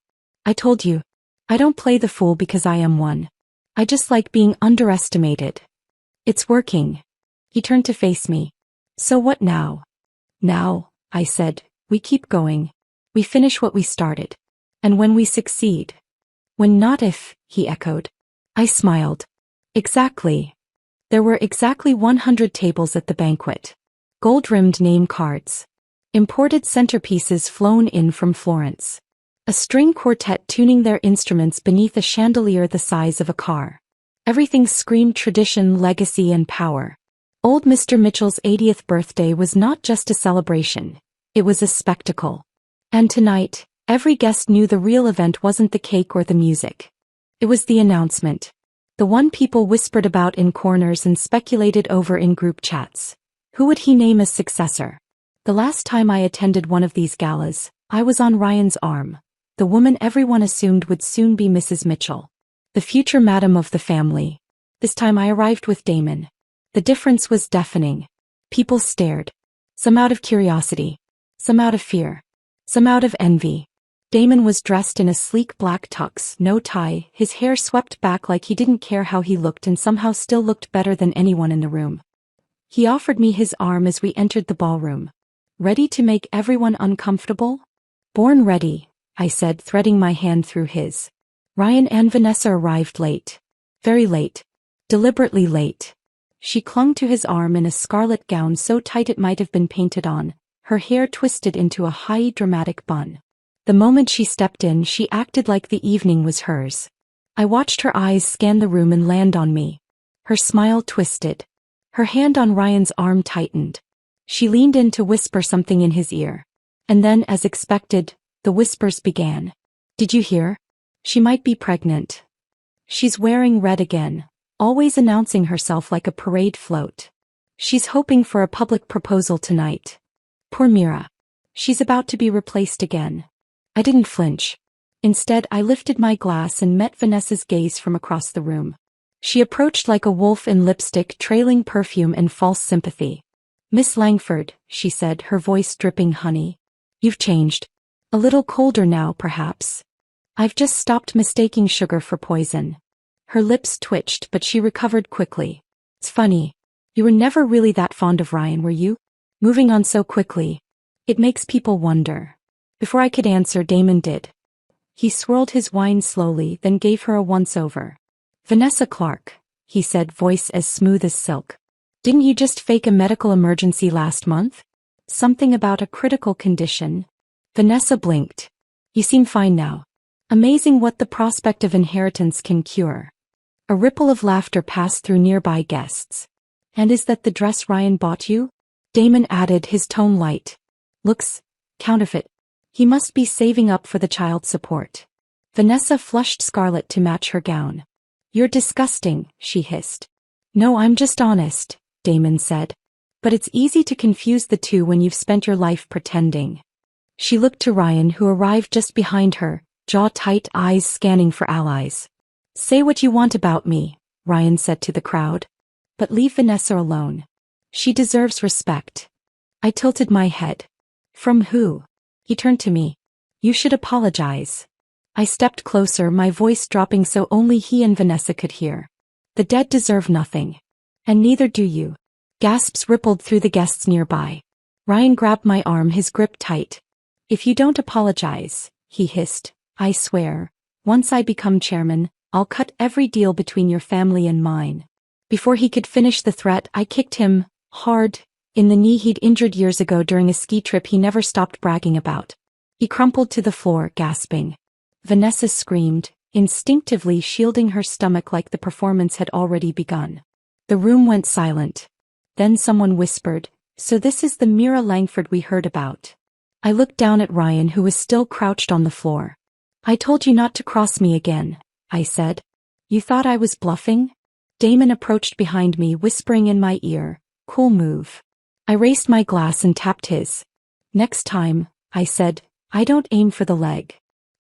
I told you. I don't play the fool because I am one. I just like being underestimated. It's working. He turned to face me. So what now? Now, I said, we keep going. We finish what we started. And when we succeed. When not if, he echoed. I smiled. Exactly. There were exactly 100 tables at the banquet. Gold-rimmed name cards. Imported centerpieces flown in from Florence. A string quartet tuning their instruments beneath a chandelier the size of a car. Everything screamed tradition, legacy, and power. Old Mr. Mitchell's 80th birthday was not just a celebration. It was a spectacle. And tonight, every guest knew the real event wasn't the cake or the music. It was the announcement. The one people whispered about in corners and speculated over in group chats. Who would he name as successor? The last time I attended one of these galas, I was on Ryan's arm. The woman everyone assumed would soon be Mrs. Mitchell. The future madam of the family. This time I arrived with Damon. The difference was deafening. People stared. Some out of curiosity. Some out of fear. Some out of envy. Damon was dressed in a sleek black tux, no tie, his hair swept back like he didn't care how he looked and somehow still looked better than anyone in the room. He offered me his arm as we entered the ballroom. Ready to make everyone uncomfortable? Born ready, I said, threading my hand through his. Ryan and Vanessa arrived late. Very late. Deliberately late. She clung to his arm in a scarlet gown so tight it might have been painted on, her hair twisted into a high dramatic bun. The moment she stepped in, she acted like the evening was hers. I watched her eyes scan the room and land on me. Her smile twisted. Her hand on Ryan's arm tightened. She leaned in to whisper something in his ear. And then, as expected, the whispers began. Did you hear? She might be pregnant. She's wearing red again, always announcing herself like a parade float. She's hoping for a public proposal tonight. Poor Mira. She's about to be replaced again. I didn't flinch. Instead, I lifted my glass and met Vanessa's gaze from across the room. She approached like a wolf in lipstick, trailing perfume and false sympathy. Miss Langford, she said, her voice dripping honey. You've changed. A little colder now, perhaps. I've just stopped mistaking sugar for poison. Her lips twitched, but she recovered quickly. It's funny. You were never really that fond of Ryan, were you? Moving on so quickly. It makes people wonder. Before I could answer, Damon did. He swirled his wine slowly, then gave her a once-over. Vanessa Clark, he said, voice as smooth as silk. Didn't you just fake a medical emergency last month? Something about a critical condition. Vanessa blinked. You seem fine now. Amazing what the prospect of inheritance can cure. A ripple of laughter passed through nearby guests. And is that the dress Ryan bought you? Damon added, his tone light. Looks counterfeit. He must be saving up for the child support. Vanessa flushed scarlet to match her gown. You're disgusting, she hissed. No, I'm just honest, Damon said. But it's easy to confuse the two when you've spent your life pretending. She looked to Ryan, who arrived just behind her, jaw tight, eyes scanning for allies. Say what you want about me, Ryan said to the crowd. But leave Vanessa alone. She deserves respect. I tilted my head. From who? He turned to me. You should apologize. I stepped closer, my voice dropping so only he and Vanessa could hear. The dead deserve nothing. And neither do you. Gasps rippled through the guests nearby. Ryan grabbed my arm, his grip tight. If you don't apologize, he hissed, I swear, once I become chairman, I'll cut every deal between your family and mine. Before he could finish the threat, I kicked him, hard, in the knee he'd injured years ago during a ski trip he never stopped bragging about. He crumpled to the floor, gasping. Vanessa screamed, instinctively shielding her stomach like the performance had already begun. The room went silent. Then someone whispered, so this is the Mira Langford we heard about. I looked down at Ryan, who was still crouched on the floor. I told you not to cross me again, I said. You thought I was bluffing? Damon approached behind me, whispering in my ear, cool move. I raised my glass and tapped his. Next time, I said, I don't aim for the leg.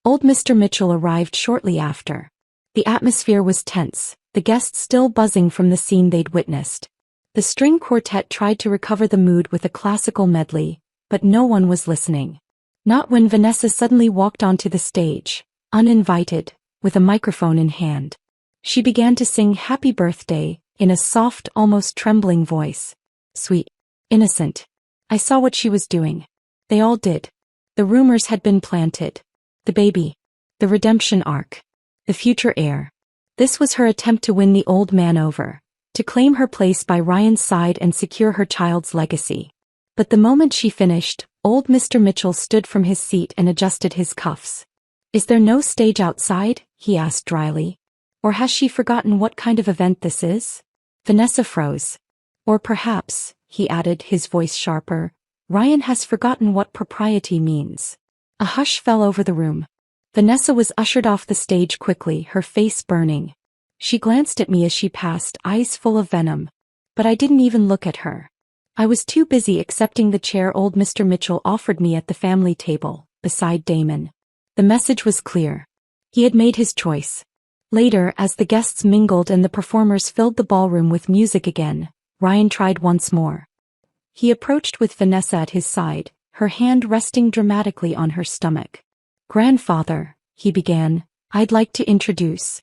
Old Mr. Mitchell arrived shortly after. The atmosphere was tense, the guests still buzzing from the scene they'd witnessed. The string quartet tried to recover the mood with a classical medley, but no one was listening. Not when Vanessa suddenly walked onto the stage, uninvited, with a microphone in hand. She began to sing Happy Birthday, in a soft, almost trembling voice. Sweet. Innocent. I saw what she was doing. They all did. The rumors had been planted. The baby. The redemption arc. The future heir. This was her attempt to win the old man over, to claim her place by Ryan's side and secure her child's legacy. But the moment she finished, old Mr. Mitchell stood from his seat and adjusted his cuffs. Is there no stage outside? He asked dryly. Or has she forgotten what kind of event this is? Vanessa froze. Or perhaps, he added, his voice sharper, Ryan has forgotten what propriety means. A hush fell over the room. Vanessa was ushered off the stage quickly, her face burning. She glanced at me as she passed, eyes full of venom. But I didn't even look at her. I was too busy accepting the chair old Mr. Mitchell offered me at the family table, beside Damon. The message was clear. He had made his choice. Later, as the guests mingled and the performers filled the ballroom with music again, Ryan tried once more. He approached with Vanessa at his side, her hand resting dramatically on her stomach. "Grandfather," he began, "I'd like to introduce—"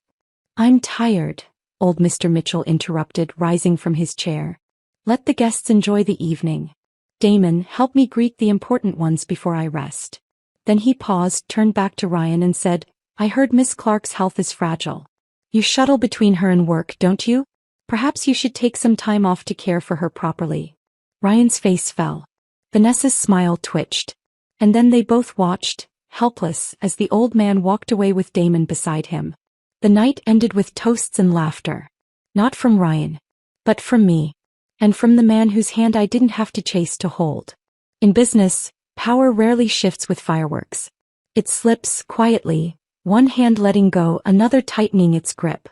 "I'm tired," old Mr. Mitchell interrupted, rising from his chair. "Let the guests enjoy the evening. Damon, help me greet the important ones before I rest." Then he paused, turned back to Ryan and said, "I heard Miss Clark's health is fragile. You shuttle between her and work, don't you? Perhaps you should take some time off to care for her properly." Ryan's face fell. Vanessa's smile twitched. And then they both watched, helpless, as the old man walked away with Damon beside him. The night ended with toasts and laughter. Not from Ryan, but from me. And from the man whose hand I didn't have to chase to hold. In business, power rarely shifts with fireworks. It slips quietly, one hand letting go, another tightening its grip.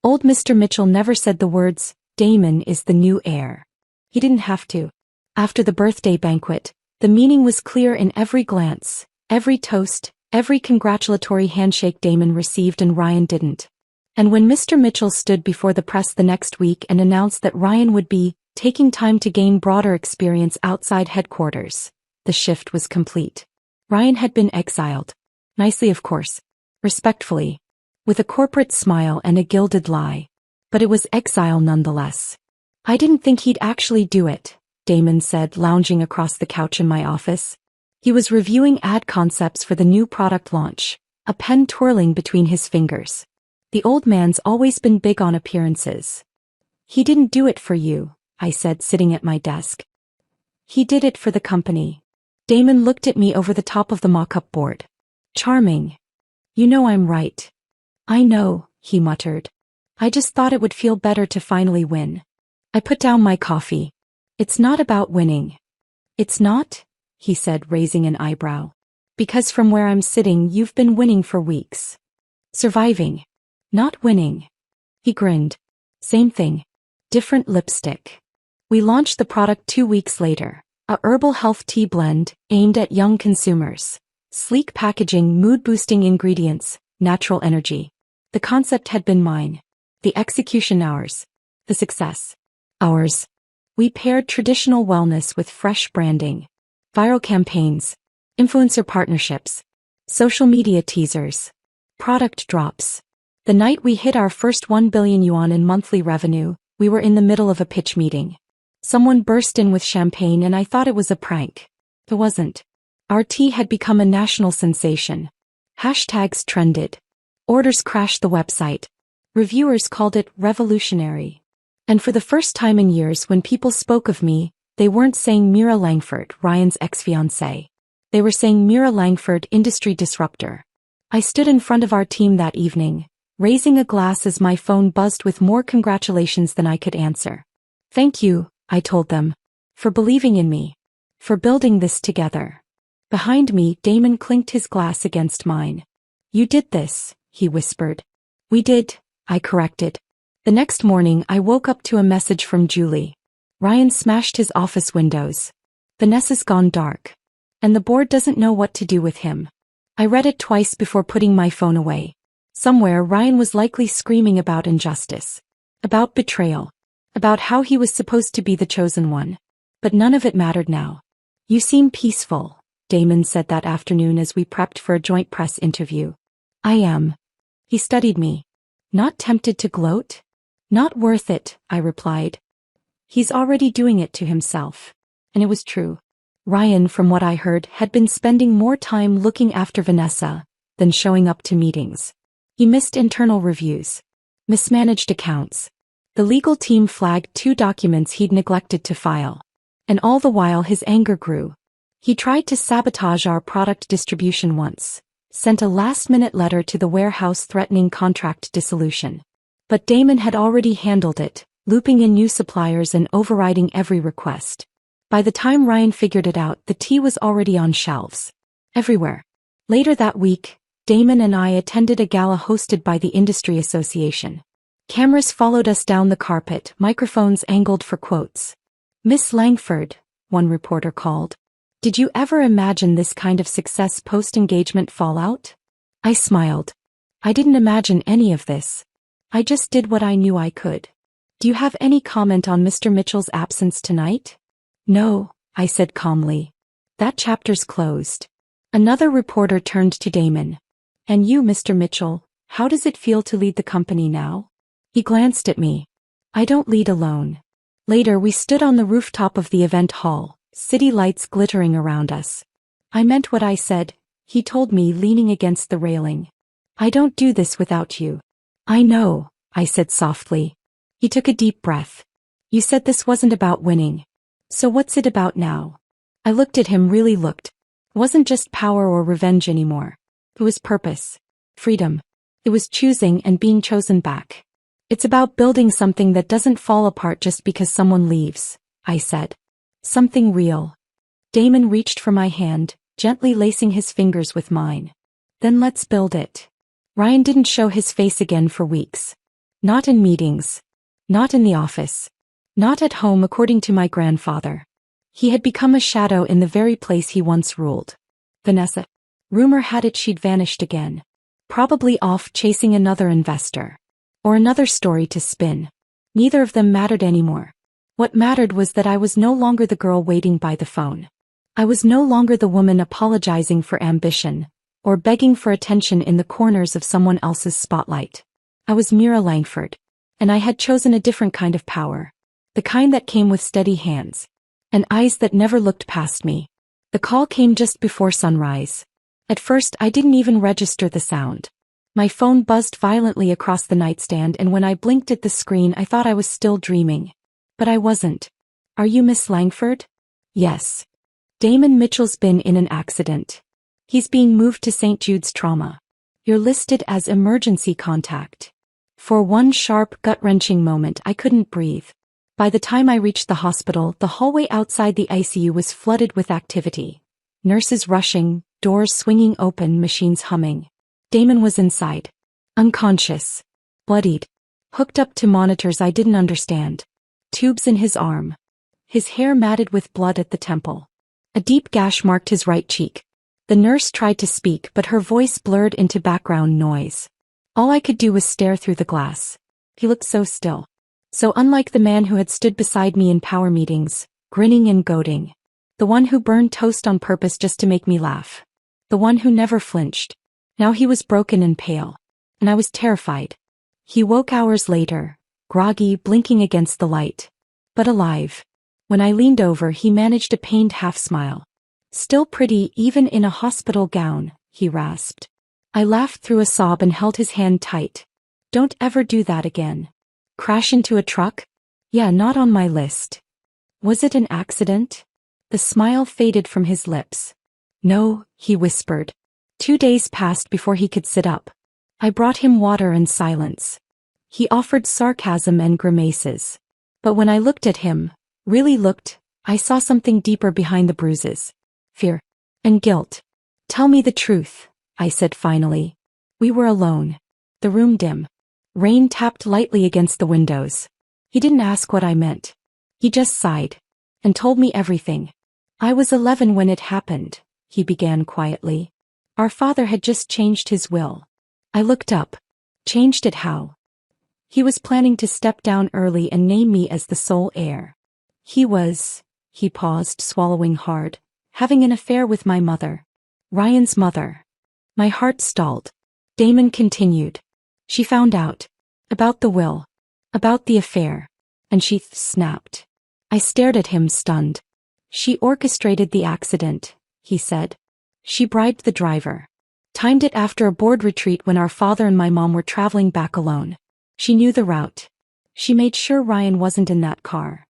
Old Mr. Mitchell never said the words, "Damon is the new heir." He didn't have to. After the birthday banquet, the meaning was clear in every glance, every toast, every congratulatory handshake Damon received and Ryan didn't. And when Mr. Mitchell stood before the press the next week and announced that Ryan would be taking time to gain broader experience outside headquarters, the shift was complete. Ryan had been exiled. Nicely, of course. Respectfully. With a corporate smile and a gilded lie. But it was exile nonetheless. "I didn't think he'd actually do it," Damon said, lounging across the couch in my office. He was reviewing ad concepts for the new product launch, a pen twirling between his fingers. The old man's always been big on appearances. "He didn't do it for you," I said, sitting at my desk. "He did it for the company." Damon looked at me over the top of the mock-up board. "Charming. You know I'm right." "I know," he muttered. "I just thought it would feel better to finally win." I put down my coffee. "It's not about winning." "It's not?" he said, raising an eyebrow. "Because from where I'm sitting you've been winning for weeks. Surviving. Not winning." He grinned. "Same thing. Different lipstick." We launched the product 2 weeks later, a herbal health tea blend aimed at young consumers. Sleek packaging, mood-boosting ingredients, natural energy. The concept had been mine. The execution ours. The success. Ours. We paired traditional wellness with fresh branding. Viral campaigns. Influencer partnerships. Social media teasers. Product drops. The night we hit our first 1 billion yuan in monthly revenue, we were in the middle of a pitch meeting. Someone burst in with champagne and I thought it was a prank. It wasn't. Our tea had become a national sensation. Hashtags trended. Orders crashed the website. Reviewers called it revolutionary. And for the first time in years, when people spoke of me, they weren't saying Mira Langford, Ryan's ex-fiancée. They were saying Mira Langford, industry disruptor. I stood in front of our team that evening, raising a glass as my phone buzzed with more congratulations than I could answer. "Thank you," I told them, "for believing in me. For building this together." Behind me, Damon clinked his glass against mine. "You did this," he whispered. "We did," I corrected. The next morning I woke up to a message from Julie. "Ryan smashed his office windows. Vanessa's gone dark. And the board doesn't know what to do with him." I read it twice before putting my phone away. Somewhere Ryan was likely screaming about injustice. About betrayal. About how he was supposed to be the chosen one. But none of it mattered now. "You seem peaceful," Damon said that afternoon as we prepped for a joint press interview. "I am." He studied me. "Not tempted to gloat?" "Not worth it," I replied. "He's already doing it to himself." And it was true. Ryan, from what I heard, had been spending more time looking after Vanessa than showing up to meetings. He missed internal reviews. Mismanaged accounts. The legal team flagged 2 documents he'd neglected to file. And all the while his anger grew. He tried to sabotage our product distribution once. Sent a last-minute letter to the warehouse threatening contract dissolution. But Damon had already handled it, looping in new suppliers and overriding every request. By the time Ryan figured it out, the tea was already on shelves. Everywhere. Later that week, Damon and I attended a gala hosted by the Industry Association. Cameras followed us down the carpet, microphones angled for quotes. "Miss Langford," one reporter called. "Did you ever imagine this kind of success post-engagement fallout?" I smiled. I didn't imagine any of this. I just did what I knew I could. Do you have any comment on Mr. Mitchell's absence tonight? No, I said calmly. That chapter's closed. Another reporter turned to Damon. And you, Mr. Mitchell, how does it feel to lead the company now? He glanced at me. I don't lead alone. Later we stood on the rooftop of the event hall, city lights glittering around us. I meant what I said, he told me, leaning against the railing. I don't do this without you. I know, I said softly. He took a deep breath. You said this wasn't about winning. So what's it about now? I looked at him, really looked. It wasn't just power or revenge anymore. It was purpose. Freedom. It was choosing and being chosen back. It's about building something that doesn't fall apart just because someone leaves, I said. Something real. Damon reached for my hand, gently lacing his fingers with mine. Then let's build it. Ryan didn't show his face again for weeks. Not in meetings. Not in the office. Not at home, according to my grandfather. He had become a shadow in the very place he once ruled. Vanessa. Rumor had it she'd vanished again. Probably off chasing another investor. Or another story to spin. Neither of them mattered anymore. What mattered was that I was no longer the girl waiting by the phone. I was no longer the woman apologizing for ambition, or begging for attention in the corners of someone else's spotlight. I was Mira Langford. And I had chosen a different kind of power. The kind that came with steady hands. And eyes that never looked past me. The call came just before sunrise. At first I didn't even register the sound. My phone buzzed violently across the nightstand, and when I blinked at the screen I thought I was still dreaming. But I wasn't. Are you Miss Langford? Yes. Damon Mitchell's been in an accident. He's being moved to St. Jude's Trauma. You're listed as emergency contact. For one sharp, gut-wrenching moment I couldn't breathe. By the time I reached the hospital, the hallway outside the ICU was flooded with activity. Nurses rushing, doors swinging open, machines humming. Damon was inside. Unconscious. Bloodied. Hooked up to monitors I didn't understand. Tubes in his arm. His hair matted with blood at the temple. A deep gash marked his right cheek. The nurse tried to speak, but her voice blurred into background noise. All I could do was stare through the glass. He looked so still. So unlike the man who had stood beside me in power meetings, grinning and goading. The one who burned toast on purpose just to make me laugh. The one who never flinched. Now he was broken and pale. And I was terrified. He woke hours later, groggy, blinking against the light. But alive. When I leaned over, he managed a pained half-smile. Still pretty, even in a hospital gown, he rasped. I laughed through a sob and held his hand tight. Don't ever do that again. Crash into a truck? Yeah, not on my list. Was it an accident? The smile faded from his lips. No, he whispered. 2 days passed before he could sit up. I brought him water and silence. He offered sarcasm and grimaces. But when I looked at him, really looked, I saw something deeper behind the bruises. Fear. And guilt. Tell me the truth, I said finally. We were alone. The room dim. Rain tapped lightly against the windows. He didn't ask what I meant. He just sighed. And told me everything. I was 11 when it happened, he began quietly. Our father had just changed his will. I looked up. Changed it how? He was planning to step down early and name me as the sole heir. He paused, swallowing hard, having an affair with my mother. Ryan's mother. My heart stalled. Damon continued. She found out. About the will. About the affair. And she snapped. I stared at him, stunned. She orchestrated the accident, he said. She bribed the driver. Timed it after a board retreat when our father and my mom were traveling back alone. She knew the route. She made sure Ryan wasn't in that car.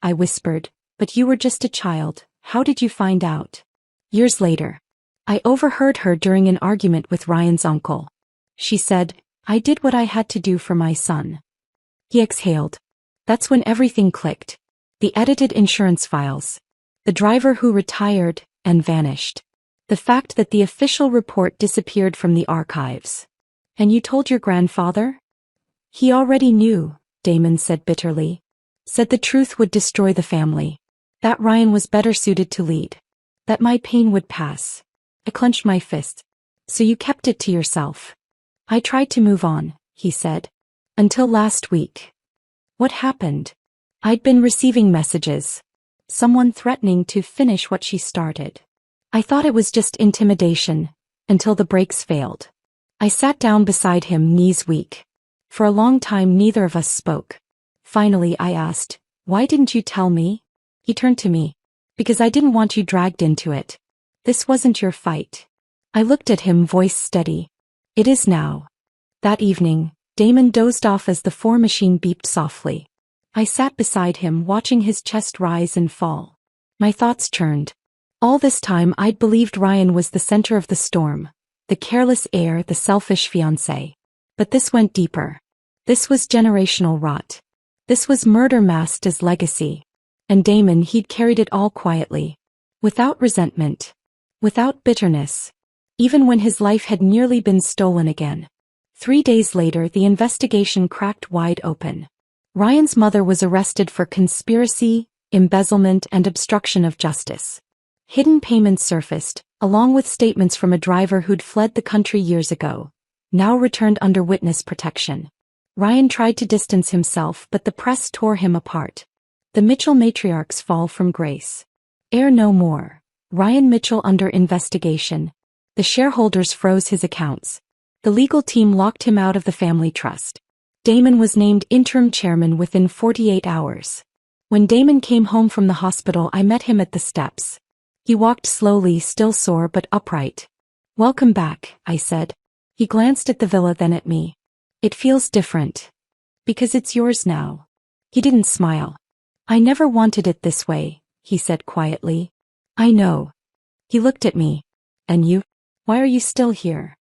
I whispered, but you were just a child, how did you find out? Years later. I overheard her during an argument with Ryan's uncle. She said, I did what I had to do for my son. He exhaled. That's when everything clicked. The edited insurance files. The driver who retired and vanished. The fact that the official report disappeared from the archives. And you told your grandfather? He already knew, Damon said bitterly. Said the truth would destroy the family. That Ryan was better suited to lead. That my pain would pass. I clenched my fist. So you kept it to yourself. I tried to move on, he said. Until last week. What happened? I'd been receiving messages. Someone threatening to finish what she started. I thought it was just intimidation, until the brakes failed. I sat down beside him, knees weak. For a long time neither of us spoke. Finally I asked, "Why didn't you tell me?" He turned to me. "Because I didn't want you dragged into it. This wasn't your fight." I looked at him, voice steady. "It is now." That evening, Damon dozed off as the 4 machine beeped softly. I sat beside him, watching his chest rise and fall. My thoughts churned. All this time I'd believed Ryan was the center of the storm, the careless heir, the selfish fiancé. But this went deeper. This was generational rot. This was murder masked as legacy. And Damon, he'd carried it all quietly. Without resentment. Without bitterness. Even when his life had nearly been stolen again. 3 days later, the investigation cracked wide open. Ryan's mother was arrested for conspiracy, embezzlement, and obstruction of justice. Hidden payments surfaced, along with statements from a driver who'd fled the country years ago, now returned under witness protection. Ryan tried to distance himself, but the press tore him apart. The Mitchell matriarchs fall from grace. Heir no more. Ryan Mitchell under investigation. The shareholders froze his accounts. The legal team locked him out of the family trust. Damon was named interim chairman within 48 hours. When Damon came home from the hospital, I met him at the steps. He walked slowly, still sore but upright. "Welcome back," I said. He glanced at the villa, then at me. "It feels different. Because it's yours now." He didn't smile. "I never wanted it this way," he said quietly. "I know." He looked at me. "And you? Why are you still here?"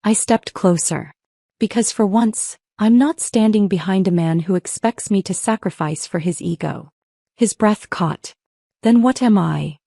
I stepped closer. "Because for once, I'm not standing behind a man who expects me to sacrifice for his ego." His breath caught. "Then what am I?"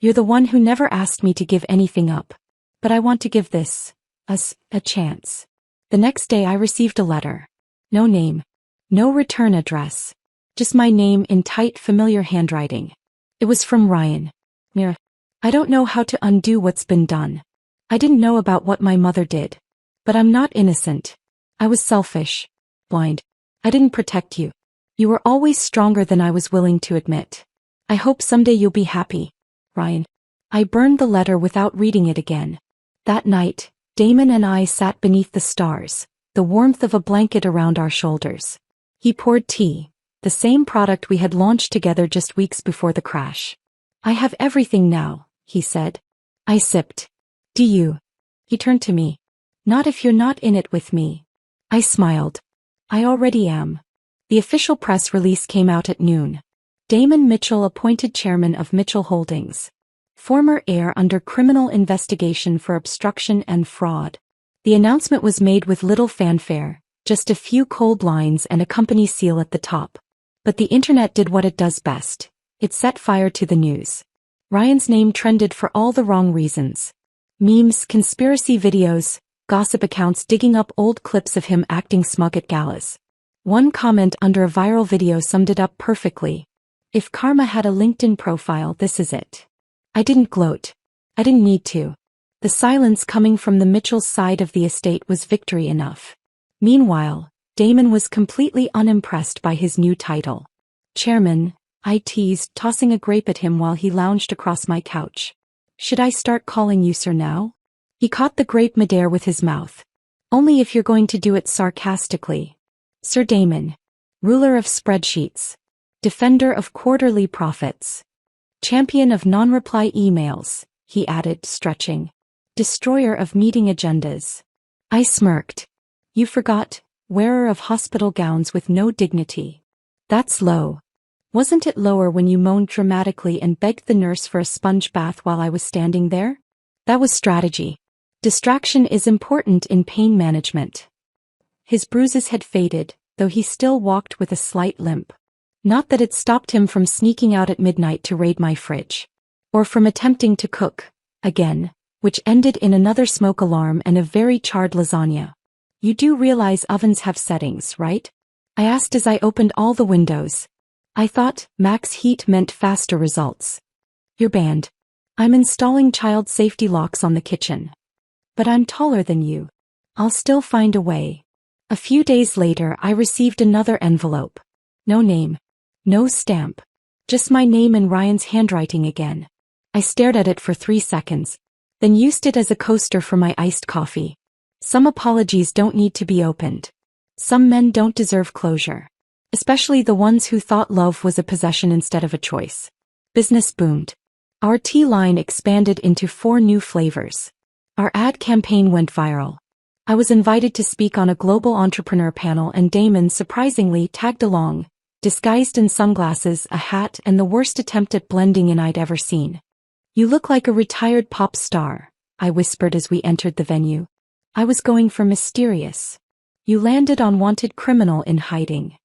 "You're the one who never asked me to give anything up. But I want to give this, us, a chance." The next day I received a letter. No name. No return address. Just my name in tight, familiar handwriting. It was from Ryan. "Mira, I don't know how to undo what's been done. I didn't know about what my mother did. But I'm not innocent. I was selfish. Blind. I didn't protect you. You were always stronger than I was willing to admit. I hope someday you'll be happy. Ryan." I burned the letter without reading it again. That night, Damon and I sat beneath the stars, the warmth of a blanket around our shoulders. He poured tea, the same product we had launched together just weeks before the crash. "I have everything now," he said. I sipped. "Do you?" He turned to me. "Not if you're not in it with me." I smiled. "I already am." The official press release came out at noon. Damon Mitchell appointed chairman of Mitchell Holdings. Former heir under criminal investigation for obstruction and fraud. The announcement was made with little fanfare, just a few cold lines and a company seal at the top. But the internet did what it does best. It set fire to the news. Ryan's name trended for all the wrong reasons. Memes, conspiracy videos, gossip accounts digging up old clips of him acting smug at galas. One comment under a viral video summed it up perfectly. "If karma had a LinkedIn profile, this is it." I didn't gloat. I didn't need to. The silence coming from the Mitchell's side of the estate was victory enough. Meanwhile, Damon was completely unimpressed by his new title. "Chairman," I teased, tossing a grape at him while he lounged across my couch. "Should I start calling you sir now?" He caught the grape midair with his mouth. "Only if you're going to do it sarcastically." "Sir Damon. Ruler of spreadsheets. Defender of quarterly profits. Champion of non-reply emails," he added, stretching. "Destroyer of meeting agendas." I smirked. "You forgot, wearer of hospital gowns with no dignity." "That's low." "Wasn't it lower when you moaned dramatically and begged the nurse for a sponge bath while I was standing there?" "That was strategy. Distraction is important in pain management." His bruises had faded, though he still walked with a slight limp. Not that it stopped him from sneaking out at midnight to raid my fridge. Or from attempting to cook, again, which ended in another smoke alarm and a very charred lasagna. "You do realize ovens have settings, right?" I asked as I opened all the windows. I thought max heat meant faster results. "You're banned. I'm installing child safety locks on the kitchen." "But I'm taller than you. I'll still find a way." A few days later I received another envelope. No name. No stamp. Just my name and Ryan's handwriting again. I stared at it for 3 seconds, then used it as a coaster for my iced coffee. Some apologies don't need to be opened. Some men don't deserve closure. Especially the ones who thought love was a possession instead of a choice. Business boomed. Our tea line expanded into 4 new flavors. Our ad campaign went viral. I was invited to speak on a global entrepreneur panel and Damon surprisingly tagged along, disguised in sunglasses, a hat, and the worst attempt at blending in I'd ever seen. "You look like a retired pop star," I whispered as we entered the venue. I was going for mysterious. "You landed on wanted criminal in hiding."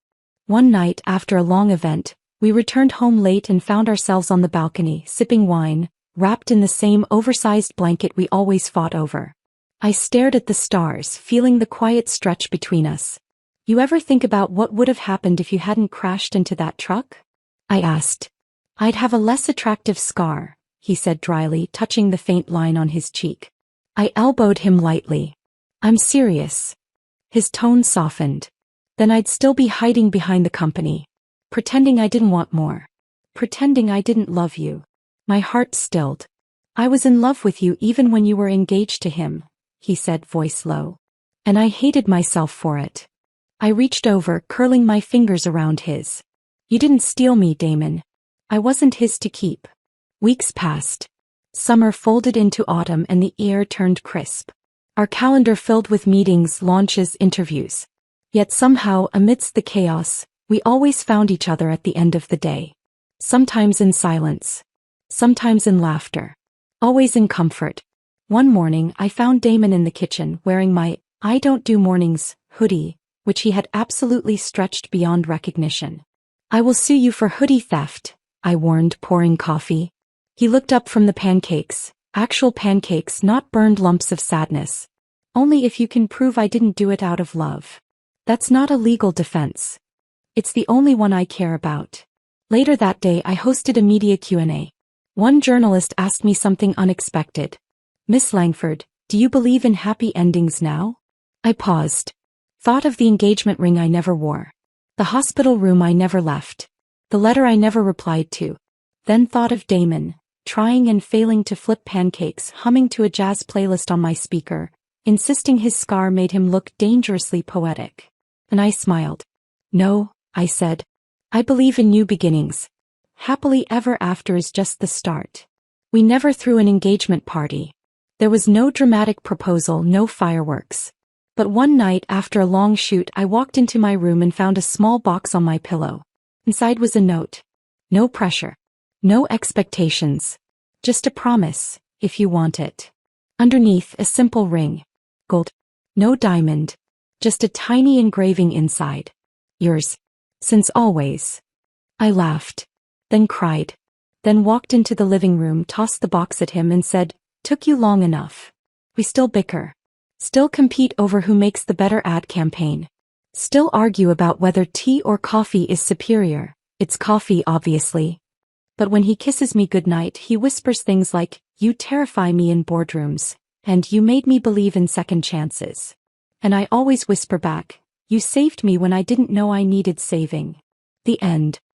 One night after a long event, we returned home late and found ourselves on the balcony, sipping wine, wrapped in the same oversized blanket we always fought over. I stared at the stars, feeling the quiet stretch between us. "You ever think about what would have happened if you hadn't crashed into that truck?" I asked. "I'd have a less attractive scar," he said dryly, touching the faint line on his cheek. I elbowed him lightly. "I'm serious." His tone softened. "Then I'd still be hiding behind the company. Pretending I didn't want more. Pretending I didn't love you." My heart stilled. "I was in love with you even when you were engaged to him," he said, voice low. And I hated myself for it. I reached over, curling my fingers around his. "You didn't steal me, Damon. I wasn't his to keep." Weeks passed. Summer folded into autumn and the air turned crisp. Our calendar filled with meetings, launches, interviews. Yet somehow, amidst the chaos, we always found each other at the end of the day. Sometimes in silence. Sometimes in laughter. Always in comfort. One morning I found Damon in the kitchen wearing my "I don't do mornings" hoodie, which he had absolutely stretched beyond recognition. "I will sue you for hoodie theft," I warned, pouring coffee. He looked up from the pancakes, actual pancakes, not burned lumps of sadness. "Only if you can prove I didn't do it out of love." "That's not a legal defense. It's the only one I care about." Later that day I hosted a media Q&A. One journalist asked me something unexpected. "Miss Langford, do you believe in happy endings now?" I paused. Thought of the engagement ring I never wore. The hospital room I never left. The letter I never replied to. Then thought of Damon, trying and failing to flip pancakes, humming to a jazz playlist on my speaker, insisting his scar made him look dangerously poetic. And I smiled. "No," I said. "I believe in new beginnings. Happily ever after is just the start." We never threw an engagement party. There was no dramatic proposal, no fireworks. But one night after a long shoot I walked into my room and found a small box on my pillow. Inside was a note. No pressure. No expectations. Just a promise, if you want it. Underneath, a simple ring. Gold. No diamond. Just a tiny engraving inside. "Yours. Since always." I laughed. Then cried. Then walked into the living room, tossed the box at him and said, "Took you long enough." We still bicker. Still compete over who makes the better ad campaign. Still argue about whether tea or coffee is superior. It's coffee, obviously. But when he kisses me goodnight, he whispers things like, "You terrify me in boardrooms," and "You made me believe in second chances." And I always whisper back, "You saved me when I didn't know I needed saving." The end.